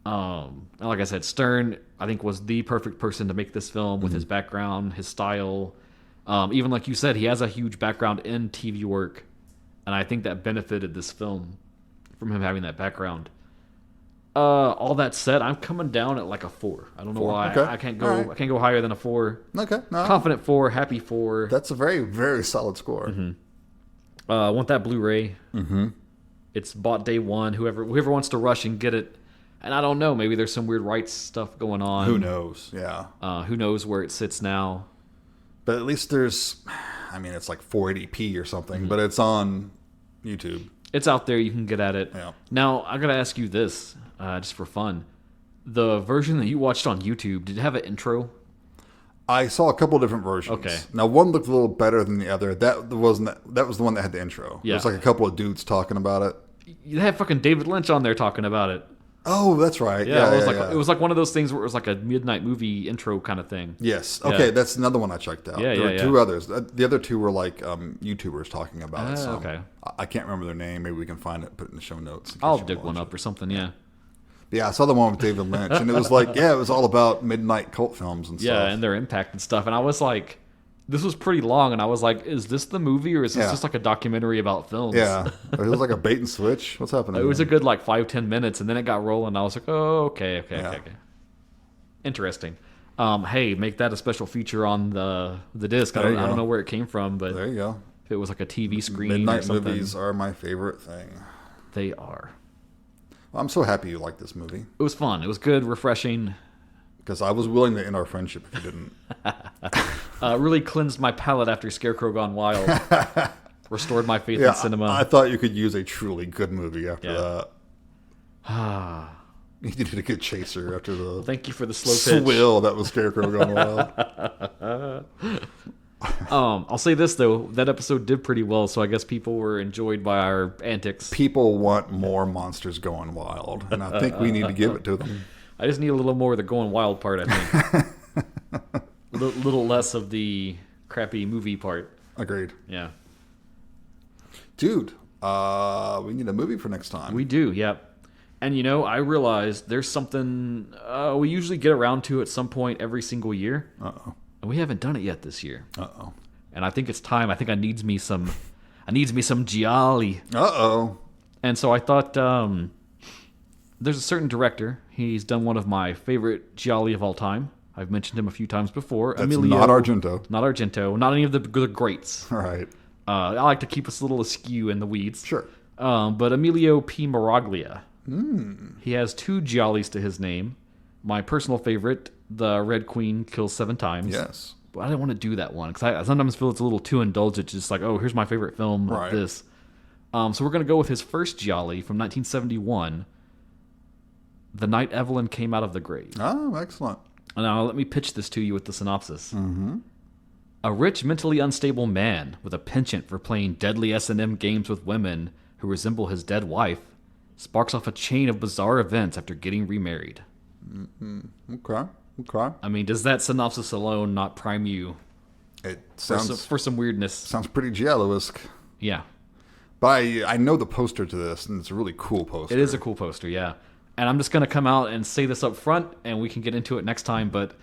And like I said, Stern, I think, was the perfect person to make this film with his background, his style. Even like you said, he has a huge background in TV work, and I think that benefited this film from him having that background. All that said, I'm coming down at like a 4. I don't know why. Okay. I can't go higher than a 4. Okay. No. Confident 4, happy 4. That's a very, very solid score. Want that Blu-ray. It's bought day one. Whoever wants to rush and get it. And I don't know. Maybe there's some weird rights stuff going on. Who knows? Yeah. Who knows where it sits now? But at least there's, it's like 480p or something, but it's on YouTube. It's out there. You can get at it. Yeah. Now, I got to ask you this, just for fun. The version that you watched on YouTube, did it have an intro? I saw a couple different versions. Okay. Now, one looked a little better than the other. That was the one that had the intro. Yeah. There's like a couple of dudes talking about it. You had fucking David Lynch on there talking about it. Oh, that's right. Yeah, it was like one of those things where it was like a midnight movie intro kind of thing. Yes. Okay, Yeah. that's another one I checked out. Yeah, there were yeah. two others. The other two were like YouTubers talking about it. So Okay. I can't remember their name. Maybe we can find it, put it in the show notes. in case I'll you dig watch one it. up or something, yeah. Yeah, I saw the one with David Lynch, and it was like, it was all about midnight cult films and stuff. Yeah, and their impact and stuff. And I was like, this was pretty long, and I was like, is this the movie, or is this just like a documentary about films? Yeah. It was like a bait and switch. What's happening? It was a good like 5-10 minutes, and then it got rolling. I was like, oh, okay. Interesting. Hey, make that a special feature on the disc. I don't know where it came from, but There you go. if it was like a TV screen Midnight or something. movies are my favorite thing. They are. Well, I'm so happy you liked this movie. It was fun. It was good, refreshing. Because I was willing to end our friendship if you didn't. Really cleansed my palate after Scarecrow Gone Wild. Restored my faith in cinema. I thought you could use a truly good movie after that. You did a good chaser after the Thank you for the slow pitch. swill that was Scarecrow Gone Wild. I'll say this though, that episode did pretty well, so I guess people were enjoyed by our antics. People want more monsters going wild, and I think we need to give it to them. I just need a little more of the going wild part, I think. A little less of the crappy movie part. Agreed. Yeah. Dude, we need a movie for next time. We do, yep. And I realized there's something we usually get around to at some point every single year. Uh-oh. And we haven't done it yet this year. Uh-oh. And I think it's time. I think I needs me some gialli. Uh-oh. And so I thought there's a certain director. He's done one of my favorite gialli of all time. I've mentioned him a few times before. That's not Argento. Not Argento. Not any of the greats. All right. I like to keep us a little askew in the weeds. Sure. But Emilio P. Maraglia. He has 2 Jollies to his name. My personal favorite, the Red Queen kills 7 times. Yes. But I didn't want to do that one because I sometimes feel it's a little too indulgent. Just like, oh, here's my favorite film of this. So we're going to go with his first Jolly from 1971, The Night Evelyn Came Out of the Grave. Oh, excellent. Now, let me pitch this to you with the synopsis. A rich, mentally unstable man with a penchant for playing deadly S&M games with women who resemble his dead wife sparks off a chain of bizarre events after getting remarried. Okay. I mean, does that synopsis alone not prime you It sounds for some weirdness? sounds pretty Giallo-esque. Yeah. But I know the poster to this, and it's a really cool poster. It is a cool poster, yeah. And I'm just going to come out and say this up front, and we can get into it next time, but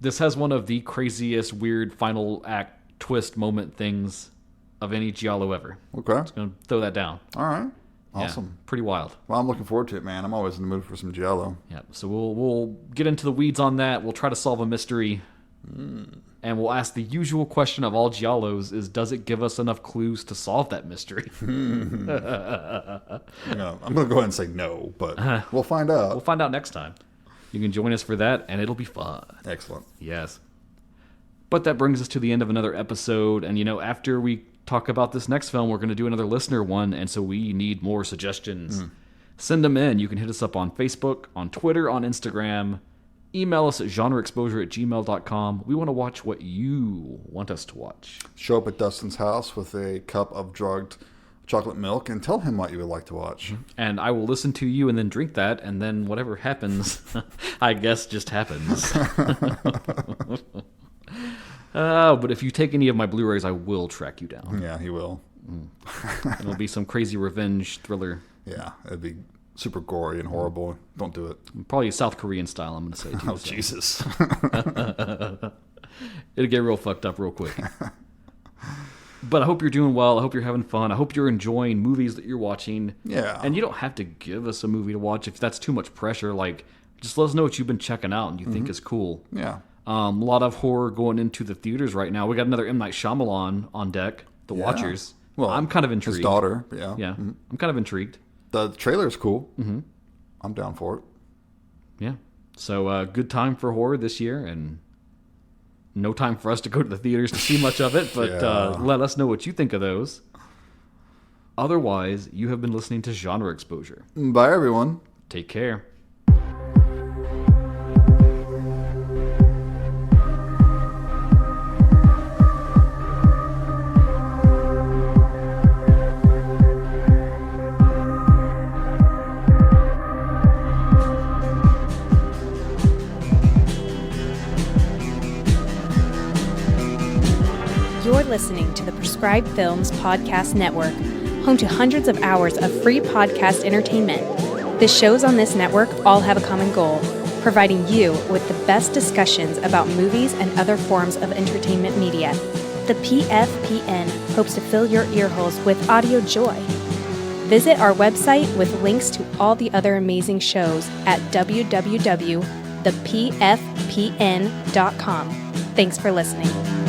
this has one of the craziest, weird final act twist moment things of any Giallo ever. Okay. I'm going to throw that down. All right. Yeah, Awesome. pretty wild. Well, I'm looking forward to it, man. I'm always in the mood for some Giallo. Yeah, so we'll get into the weeds on that. We'll try to solve a mystery. And we'll ask the usual question of all Giallos is, does it give us enough clues to solve that mystery? I'm going to go ahead and say no, but we'll find out. We'll find out next time. You can join us for that, and it'll be fun. Excellent. Yes. But that brings us to the end of another episode. And, after we talk about this next film, we're going to do another listener one. And so we need more suggestions. Send them in. You can hit us up on Facebook, on Twitter, on Instagram. Email us at genreexposure@gmail.com. We want to watch what you want us to watch. Show up at Dustin's house with a cup of drugged chocolate milk and tell him what you would like to watch. And I will listen to you and then drink that. And then whatever happens, I guess just happens. But if you take any of my Blu-rays, I will track you down. Yeah, he will. It'll be some crazy revenge thriller. Yeah, it'd be super gory and horrible. Don't do it. Probably South Korean style, I'm going to say. Too, Oh, so. Jesus. It'll get real fucked up real quick. But I hope you're doing well. I hope you're having fun. I hope you're enjoying movies that you're watching. Yeah. And you don't have to give us a movie to watch if that's too much pressure. Like, just let us know what you've been checking out and you think is cool. Yeah. A lot of horror going into the theaters right now. We got another M. Night Shyamalan on deck, The Yeah. Watchers. Well, I'm kind of intrigued. His daughter, yeah. Yeah, I'm kind of intrigued. The trailer's cool. I'm down for it. Yeah. So good time for horror this year, and no time for us to go to the theaters to see much of it, but Yeah. let us know what you think of those. Otherwise, you have been listening to Genre Exposure. Bye, everyone. Take care. You're listening to the Prescribed Films Podcast Network, home to hundreds of hours of free podcast entertainment. The shows on this network all have a common goal, providing you with the best discussions about movies and other forms of entertainment media. The PFPN hopes to fill your earholes with audio joy. Visit our website with links to all the other amazing shows at www.thepfpn.com. Thanks for listening.